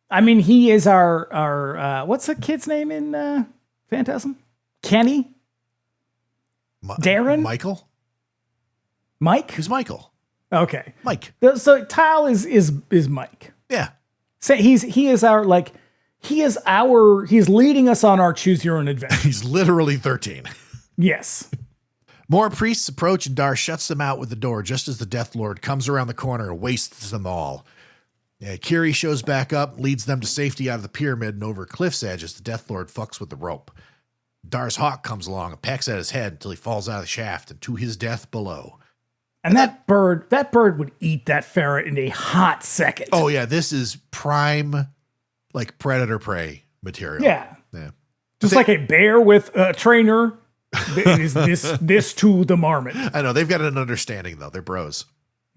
I mean, he is our what's the kid's name in Phantasm? Kenny? Darren? Michael? Mike? Who's Michael? Okay. Mike. So Tal is Mike. Yeah. So he's leading us on our choose your own adventure. He's literally 13. Yes. More priests approach and Dar shuts them out with the door just as the Death Lord comes around the corner and wastes them all. Kiri shows back up, leads them to safety out of the pyramid and over a cliff's edge as the Death Lord fucks with the rope. Dar's hawk comes along and pecks at his head until he falls out of the shaft and to his death below. And that bird would eat that ferret in a hot second. Oh yeah, this is prime, like predator prey material. Yeah. Just like a bear with a trainer. Is this to the marmot? I know they've got an understanding though. They're bros.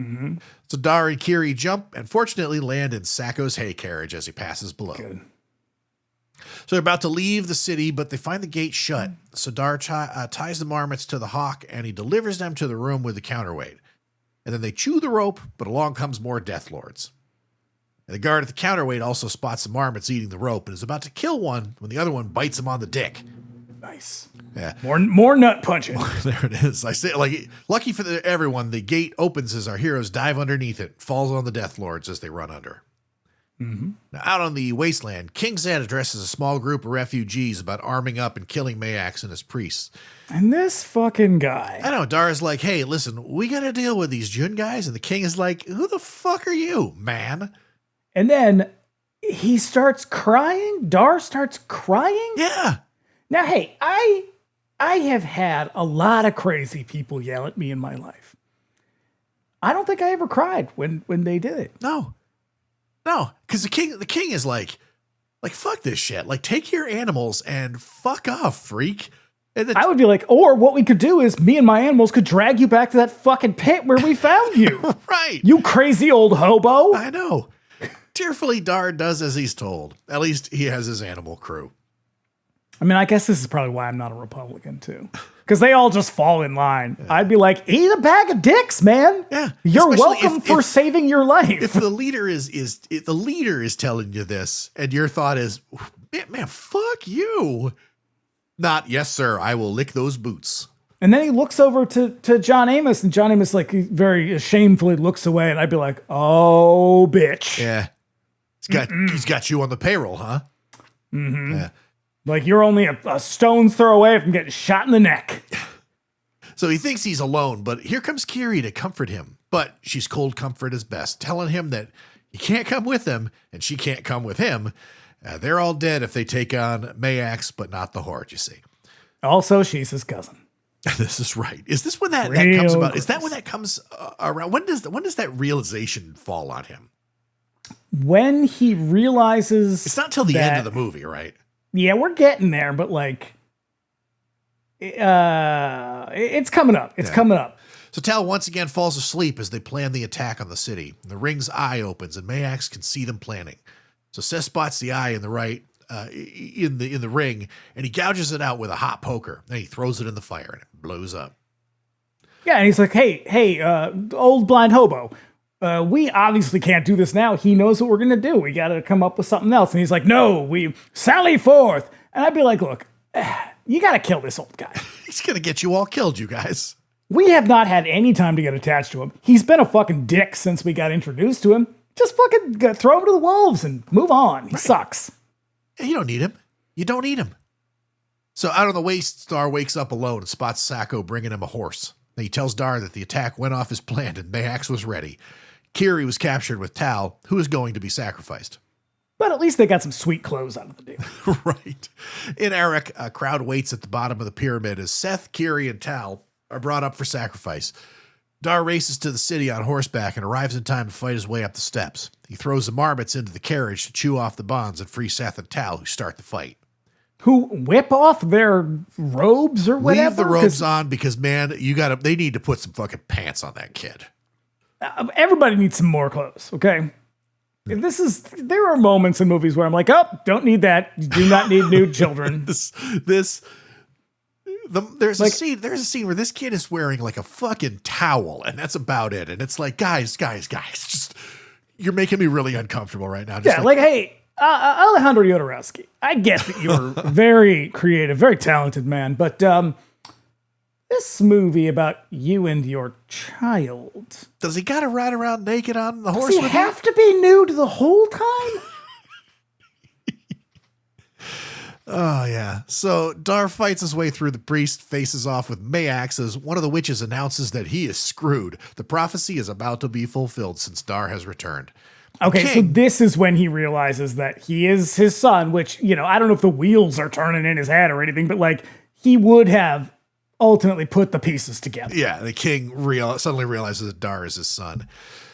Mm-hmm. So Dar and Kiri jump and fortunately land in Sacco's hay carriage as he passes below. Good. So they're about to leave the city, but they find the gate shut. So Dar ties the marmots to the hawk and he delivers them to the room with the counterweight. And then they chew the rope, but along comes more Death Lords. And the guard at the counterweight also spots the marmots eating the rope and is about to kill one when the other one bites him on the dick. Nice. Yeah. More nut punching. There it is. I say, like, lucky for everyone, the gate opens as our heroes dive underneath it, falls on the Death Lords as they run under. Mm-hmm. Now, out on the wasteland, King Zed addresses a small group of refugees about arming up and killing Maax and his priests. And this fucking guy. I know, Dara's like, hey, listen, we got to deal with these Jun guys. And the king is like, who the fuck are you, man? And then he starts crying. Dar starts crying. Yeah. Now, hey, I have had a lot of crazy people yell at me in my life. I don't think I ever cried when they did it. No, because the king is like fuck this shit. Like, take your animals and fuck off, freak. And I would be like, or what we could do is me and my animals could drag you back to that fucking pit where we found you. Right. You crazy old hobo. I know. Tearfully, Dar does as he's told. At least he has his animal crew. I mean, I guess this is probably why I'm not a Republican, too. Because they all just fall in line. Yeah. I'd be like, eat a bag of dicks, man. Yeah. You're welcome for saving your life. If the leader is telling you this, and your thought is, man, fuck you. Not, yes, sir, I will lick those boots. And then he looks over to John Amos, and John Amos, like, very shamefully looks away, and I'd be like, oh, bitch. Yeah. He's got you on the payroll, huh? Mm-hmm. Yeah. Like, you're only a stone's throw away from getting shot in the neck. So he thinks he's alone, but here comes Kiri to comfort him. But she's cold comfort as best, telling him that he can't come with them, and she can't come with him. They're all dead if they take on Maax, but not the Horde, you see. Also, she's his cousin. This is right. Is this when that comes about? Is that when that comes around? When does that realization fall on him? When he realizes... It's not till the end of the movie, right? Yeah, we're getting there, but like, it's coming up. It's coming up. So Tal once again falls asleep as they plan the attack on the city. The ring's eye opens and Maax can see them planning. So Seth spots the eye in the right, in the ring, and he gouges it out with a hot poker. Then he throws it in the fire and it blows up. Yeah, and he's like, hey, old blind hobo. We obviously can't do this now. He knows what we're going to do. We got to come up with something else. And he's like, no, we sally forth. And I'd be like, look, you got to kill this old guy. He's going to get you all killed, you guys. We have not had any time to get attached to him. He's been a fucking dick since we got introduced to him. Just fucking throw him to the wolves and move on. He sucks. You don't need him. You don't need him. So out on the waste, Dar wakes up alone and spots Sacco bringing him a horse. And he tells Dar that the attack went off as planned and Maax was ready. Kiri was captured with Tal, who is going to be sacrificed. But at least they got some sweet clothes out of the deal. Right. In Aruk, a crowd waits at the bottom of the pyramid as Seth, Kiri, and Tal are brought up for sacrifice. Dar races to the city on horseback and arrives in time to fight his way up the steps. He throws the marmots into the carriage to chew off the bonds and free Seth and Tal, who start the fight. who whip off their robes or whatever. Leave the robes on because, man, they need to put some fucking pants on that kid. Everybody needs some more clothes, okay? There are moments in movies where I'm like, oh, don't need that. You do not need new children. There's a scene where this kid is wearing like a fucking towel, and that's about it. And it's like, guys, just you're making me really uncomfortable right now. Just hey, Alejandro Jodorowsky, I get that you're very creative, very talented man, but this movie about you and your child. Does he got to ride around naked on the horse? Does he have to be nude the whole time? Oh, yeah. So Dar fights his way through the priest, faces off with Maax as one of the witches announces that he is screwed. The prophecy is about to be fulfilled since Dar has returned. Okay, so this is when he realizes that he is his son, which, I don't know if the wheels are turning in his head or anything, but like he would have ultimately put the pieces together. Yeah, the king suddenly realizes that Dar is his son.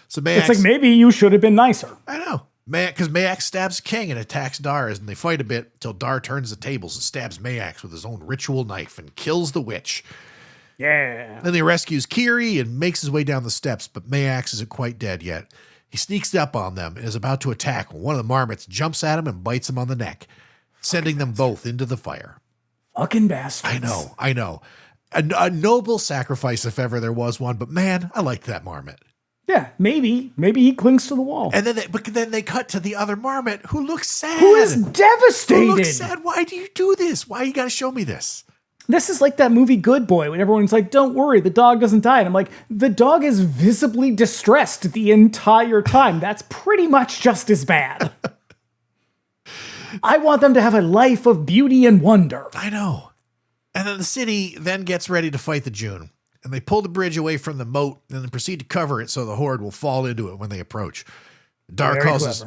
So Maax, it's like, maybe you should have been nicer. I know. Because Maax stabs the king and attacks Dar, and they fight a bit until Dar turns the tables and stabs Maax with his own ritual knife and kills the witch. Yeah. Then he rescues Kiri and makes his way down the steps, but Maax isn't quite dead yet. He sneaks up on them and is about to attack when one of the marmots jumps at him and bites him on the neck, sending them both into the fire. Fucking bastards. I know. A noble sacrifice if ever there was one, but man, I liked that marmot. Yeah, maybe he clings to the wall. And then they cut to the other marmot who looks sad. Who is devastated. Who looks sad. Why do you do this? Why you got to show me this? This is like that movie Good Boy when everyone's like, don't worry, the dog doesn't die. And I'm like, the dog is visibly distressed the entire time. That's pretty much just as bad. I want them to have a life of beauty and wonder. I know. And then the city then gets ready to fight the June. And they pull the bridge away from the moat and then proceed to cover it so the horde will fall into it when they approach. Dar calls us,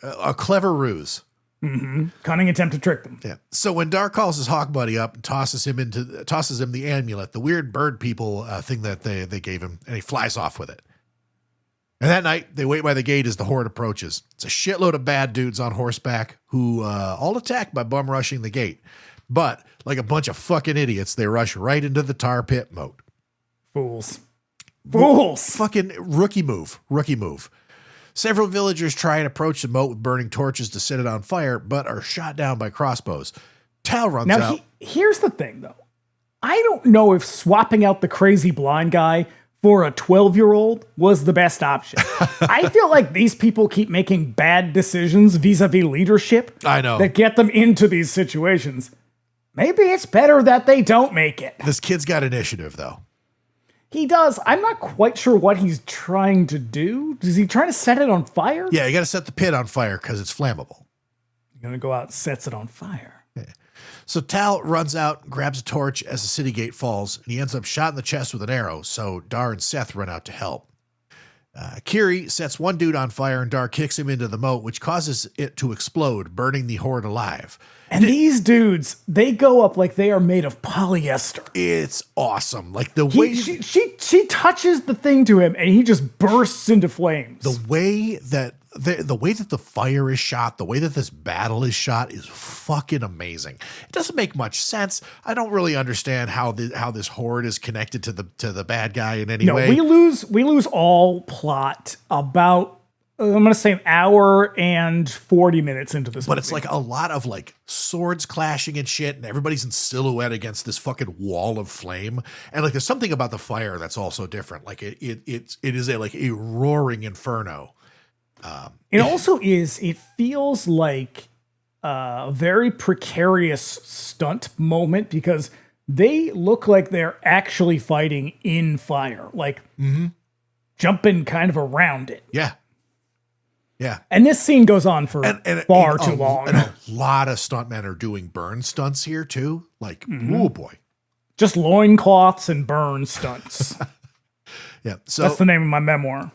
a clever ruse. Mm-hmm. Cunning attempt to trick them. Yeah. So when Dar calls his hawk buddy up and tosses him the amulet, the weird bird people thing that they gave him, and he flies off with it. And that night, they wait by the gate as the horde approaches. It's a shitload of bad dudes on horseback who all attack by bum rushing the gate. But like a bunch of fucking idiots, they rush right into the tar pit moat. Fools. Fucking rookie move. Several villagers try and approach the moat with burning torches to set it on fire, but are shot down by crossbows. Tal runs out. Here's the thing, though. I don't know if swapping out the crazy blind guy for a 12-year-old was the best option. I feel like these people keep making bad decisions vis-a-vis leadership. I know. That get them into these situations. Maybe it's better that they don't make it. This kid's got initiative, though. He does. I'm not quite sure what he's trying to do. Is he trying to set it on fire? Yeah, you got to set the pit on fire because it's flammable. You're going to go out and sets it on fire. Yeah. So Tal runs out and grabs a torch as the city gate falls, and he ends up shot in the chest with an arrow, so Dar and Seth run out to help. Kiri sets one dude on fire, and Dar kicks him into the moat, which causes it to explode, burning the horde alive. And these dudes, they go up like they are made of polyester. It's awesome. Like the way she touches the thing to him, and he just bursts into flames. The way that the fire is shot, the way that this battle is shot is fucking amazing. It doesn't make much sense. I don't really understand how this horde is connected to the bad guy in any way. We lose all plot about I'm going to say an hour and 40 minutes into this movie. But it's like a lot of like swords clashing and shit, and everybody's in silhouette against this fucking wall of flame. And like there's something about the fire that's also different. Like it is a roaring inferno. It feels like a very precarious stunt moment because they look like they're actually fighting in fire, like jumping kind of around it. Yeah. Yeah. And this scene goes on for far too long. And a lot of stuntmen are doing burn stunts here too. Like, oh boy. Just loincloths and burn stunts. Yeah. So that's the name of my memoir.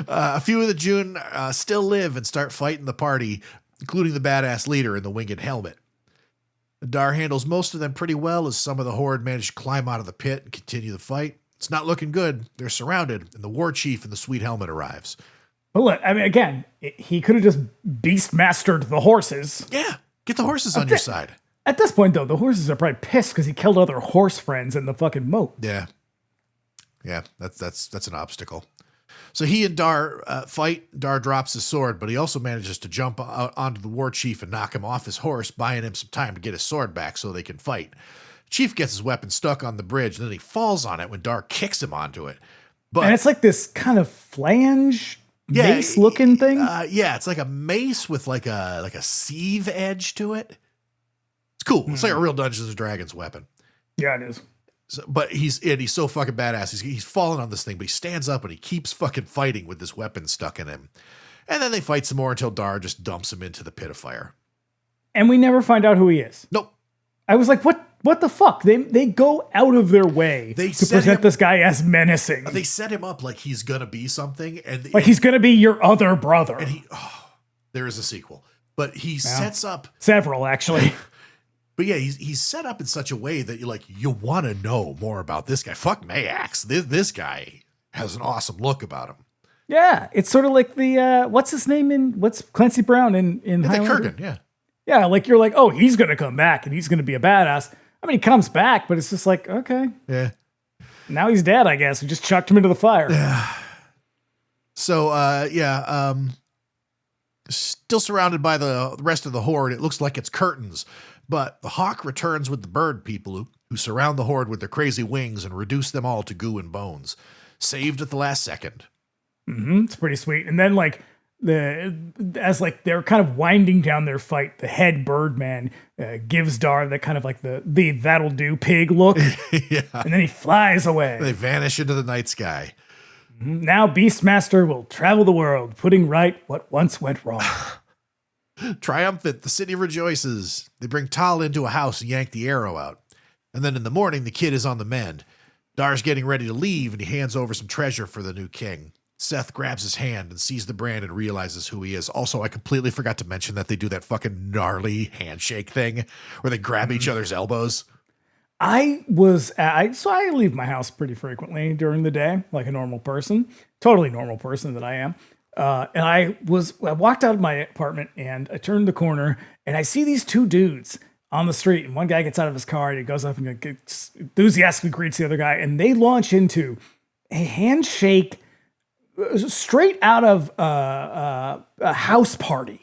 A few of the June still live and start fighting the party, including the badass leader in the winged helmet. Dar handles most of them pretty well as some of the horde manage to climb out of the pit and continue the fight. It's not looking good. They're surrounded, and the war chief in the sweet helmet arrives. But look, I mean, again, he could have just Beastmastered the horses. Yeah, get the horses on your side. At this point, though, the horses are probably pissed because he killed other horse friends in the fucking moat. Yeah. Yeah, that's an obstacle. So he and Dar fight. Dar drops his sword, but he also manages to jump out onto the war chief and knock him off his horse, buying him some time to get his sword back so they can fight. Chief gets his weapon stuck on the bridge, and then he falls on it when Dar kicks him onto it. And it's like this kind of flange mace-looking thing. Yeah, it's like a mace with like a sieve edge to it. It's cool. It's like a real Dungeons and Dragons weapon. Yeah, it is. So, but he's so fucking badass. He's falling on this thing, but he stands up and he keeps fucking fighting with this weapon stuck in him. And then they fight some more until Dar just dumps him into the pit of fire. And we never find out who he is. Nope. I was like, what the fuck? They go out of their way to present this guy as menacing. They set him up like he's gonna be something, and like he's gonna be your other brother. And there is a sequel, but he sets up several actually. But yeah, he's set up in such a way that you want to know more about this guy. Fuck Maax. This guy has an awesome look about him. Yeah, it's sort of like the what's his name what's Clancy Brown in Highlander? Kurgan, yeah. Yeah, like you're like, oh, he's gonna come back and he's gonna be a badass. I mean, he comes back, but it's just like, okay. Yeah. Now he's dead, I guess. We just chucked him into the fire. Yeah. So still surrounded by the rest of the horde, it looks like it's curtains. But the hawk returns with the bird people who surround the horde with their crazy wings and reduce them all to goo and bones. Saved at the last second. Mm-hmm. It's pretty sweet. And then as they're kind of winding down their fight, the head Birdman gives Dar the kind of like the that'll do pig look. Yeah. And then he flies away. They vanish into the night sky. Mm-hmm. Now Beastmaster will travel the world, putting right what once went wrong. Triumphant, the city rejoices. They bring Tal into a house and yank the arrow out. And then in the morning, the kid is on the mend. Dar's getting ready to leave, and he hands over some treasure for the new king. Seth grabs his hand and sees the brand and realizes who he is. Also, I completely forgot to mention that they do that fucking gnarly handshake thing where they grab each other's elbows. So I leave my house pretty frequently during the day, like a normal person, totally normal person that I am. And I walked out of my apartment and I turned the corner and I see these two dudes on the street, and one guy gets out of his car and he goes up and enthusiastically greets the other guy, and they launch into a handshake straight out of a house party.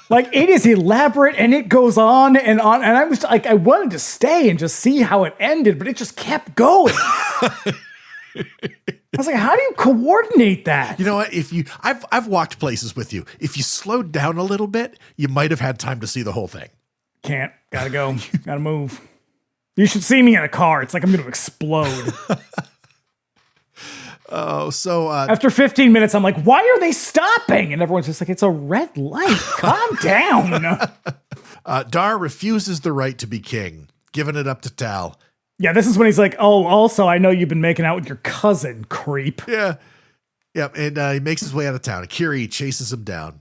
Like, it is elaborate and it goes on and on. And I was like, I wanted to stay and just see how it ended, but it just kept going. I was like, how do you coordinate that? You know what? I've walked places with you. If you slowed down a little bit, you might have had time to see the whole thing. Can't. Gotta go. Gotta move. You should see me in a car. It's like I'm going to explode. Oh, so after 15 minutes, I'm like, why are they stopping? And everyone's just like, it's a red light. Calm down. Dar refuses the right to be king, giving it up to Tal. Yeah, this is when he's like, oh, also, I know you've been making out with your cousin, creep. Yeah. Yeah, and he makes his way out of town. Kiri chases him down.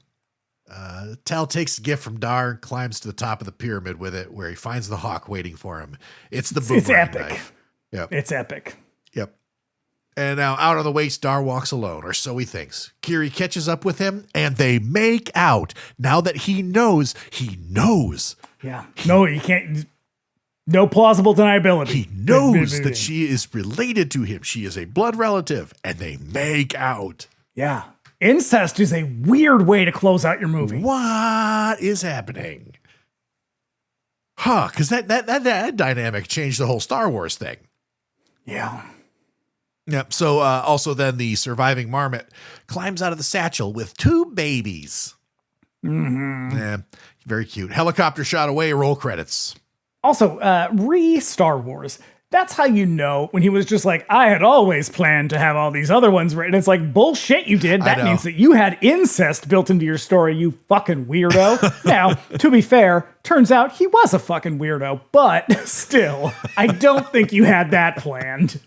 Tal takes the gift from Dar and climbs to the top of the pyramid with it, where he finds the hawk waiting for him. It's the boomerang. It's epic. Knife. Yep. It's epic. Yep. And now out on the waste, Dar walks alone, or so he thinks. Kiri catches up with him, and they make out. Now that he knows. Yeah. No, you can't. No plausible deniability. He knows that she is related to him. She is a blood relative, and they make out. Yeah. Incest is a weird way to close out your movie. What is happening? Huh, because that dynamic changed the whole Star Wars thing. Yeah. Yep. So also then the surviving marmot climbs out of the satchel with two babies. Mm-hmm. Yeah, very cute. Helicopter shot away, roll credits. Also, Star Wars. That's how you know when he was just like, I had always planned to have all these other ones written. It's like, bullshit you did. That means that you had incest built into your story, you fucking weirdo. Now, to be fair, turns out he was a fucking weirdo, but still, I don't think you had that planned.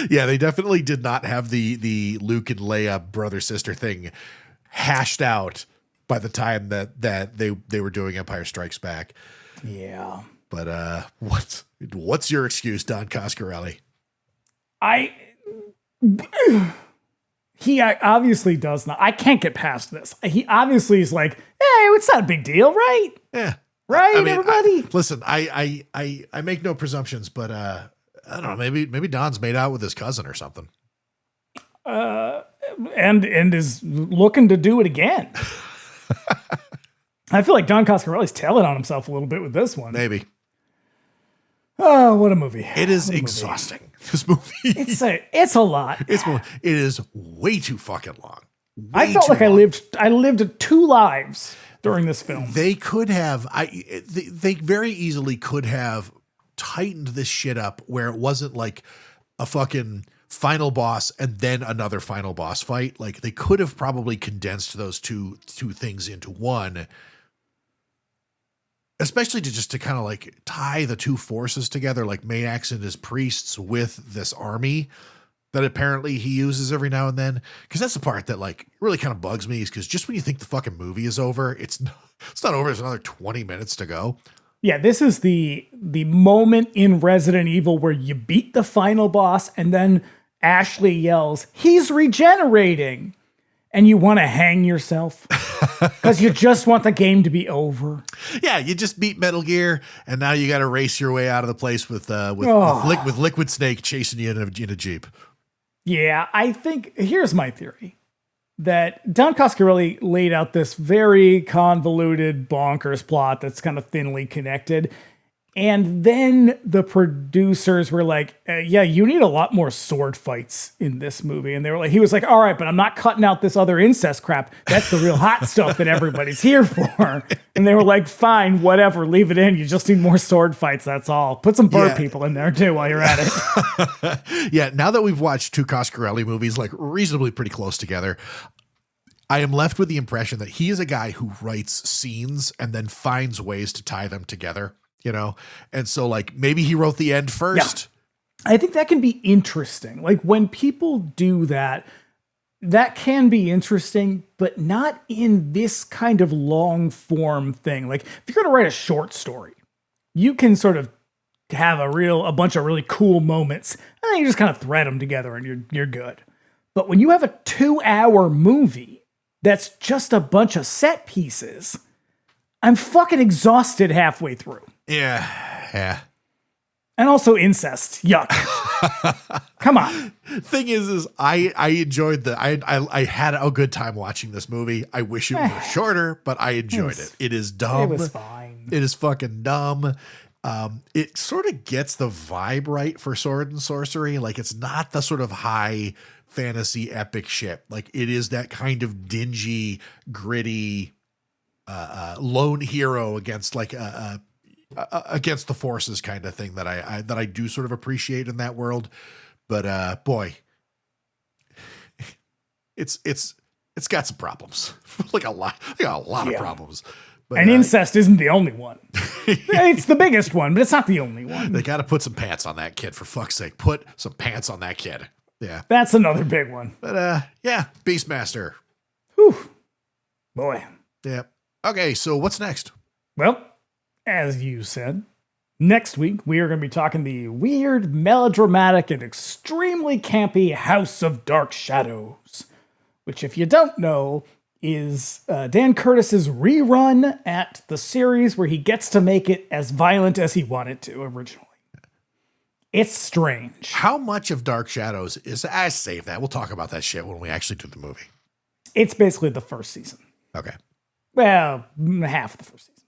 Yeah, they definitely did not have the Luke and Leia brother-sister thing hashed out by the time that they were doing Empire Strikes Back. Yeah. But what's your excuse, Don Coscarelli? He obviously does not. I can't get past this. He obviously is like, hey, it's not a big deal, right? Yeah. Right, everybody? Listen, I make no presumptions, but I don't know, maybe Don's made out with his cousin or something. And is looking to do it again. I feel like Don Coscarelli's telling on himself a little bit with this one. Maybe. Oh, what a movie. It is exhausting. This movie. It's a lot. It is way too fucking long. I felt like I lived 2 lives during this film. They could have, they very easily could have tightened this shit up where it wasn't like a fucking final boss and then another final boss fight. Like they could have probably condensed those two things into one. Especially to kind of like tie the two forces together, like Maax and his priests with this army that apparently he uses every now and then. Because that's the part that like really kind of bugs me, is because just when you think the fucking movie is over, it's not over. There's another 20 minutes to go. Yeah, this is the moment in Resident Evil where you beat the final boss and then Ashley yells, "He's regenerating." And you want to hang yourself because you just want the game to be over. Yeah, you just beat Metal Gear, and now you got to race your way out of the place with Liquid Snake chasing you in a Jeep. Yeah, I think here's my theory, that Don Coscarelli laid out this very convoluted, bonkers plot that's kind of thinly connected. And then the producers were like, yeah, you need a lot more sword fights in this movie. And he was like, all right, but I'm not cutting out this other incest crap. That's the real hot stuff that everybody's here for. And they were like, fine, whatever, leave it in. You just need more sword fights. That's all. Put some bird people in there too while you're at it. Yeah. Now that we've watched 2 Coscarelli movies, like reasonably pretty close together, I am left with the impression that he is a guy who writes scenes and then finds ways to tie them together. You know, and so like maybe he wrote the end first. Yeah. I think that can be interesting. Like when people do that, that can be interesting, but not in this kind of long form thing. Like if you're going to write a short story, you can sort of have a bunch of really cool moments and then you just kind of thread them together and you're good. But when you have a 2-hour movie that's just a bunch of set pieces, I'm fucking exhausted halfway through. Yeah. And also incest. Yuck. Come on. Thing is I enjoyed I had a good time watching this movie. I wish it were shorter, but I enjoyed it. It is dumb. It was fine. It is fucking dumb. It sort of gets the vibe right for sword and sorcery. Like it's not the sort of high fantasy epic shit. Like it is that kind of dingy, gritty, lone hero against like against the forces kind of thing that I do sort of appreciate in that world. But boy, it's got some problems. like a lot of problems. But, and incest isn't the only one. It's the biggest one, but it's not the only one. They got to put some pants on that kid, for fuck's sake. Put some pants on that kid. Yeah. That's another big one. But yeah, Beastmaster. Whew. Boy. Yeah. Okay, so what's next? Well, as you said, next week we are going to be talking the weird, melodramatic, and extremely campy House of Dark Shadows, which, if you don't know, is Dan Curtis's rerun at the series where he gets to make it as violent as he wanted to originally. It's strange. How much of Dark Shadows is... I save that. We'll talk about that shit when we actually do the movie. It's basically the first season. Okay. Well, half of the first season.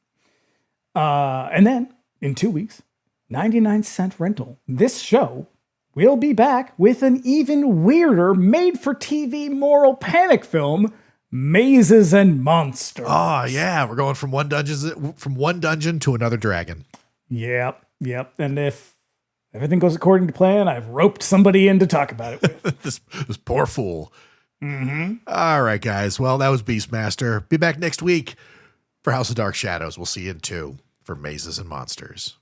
And then, in 2 weeks, 99-cent rental. This show will be back with an even weirder made-for-TV moral panic film, Mazes and Monsters. Oh, yeah. We're going from one dungeon to another dragon. Yep. And if everything goes according to plan, I've roped somebody in to talk about it with. this poor fool. Mm-hmm. All right, guys. Well, that was Beastmaster. Be back next week for House of Dark Shadows. We'll see you in 2 for Mazes and Monsters.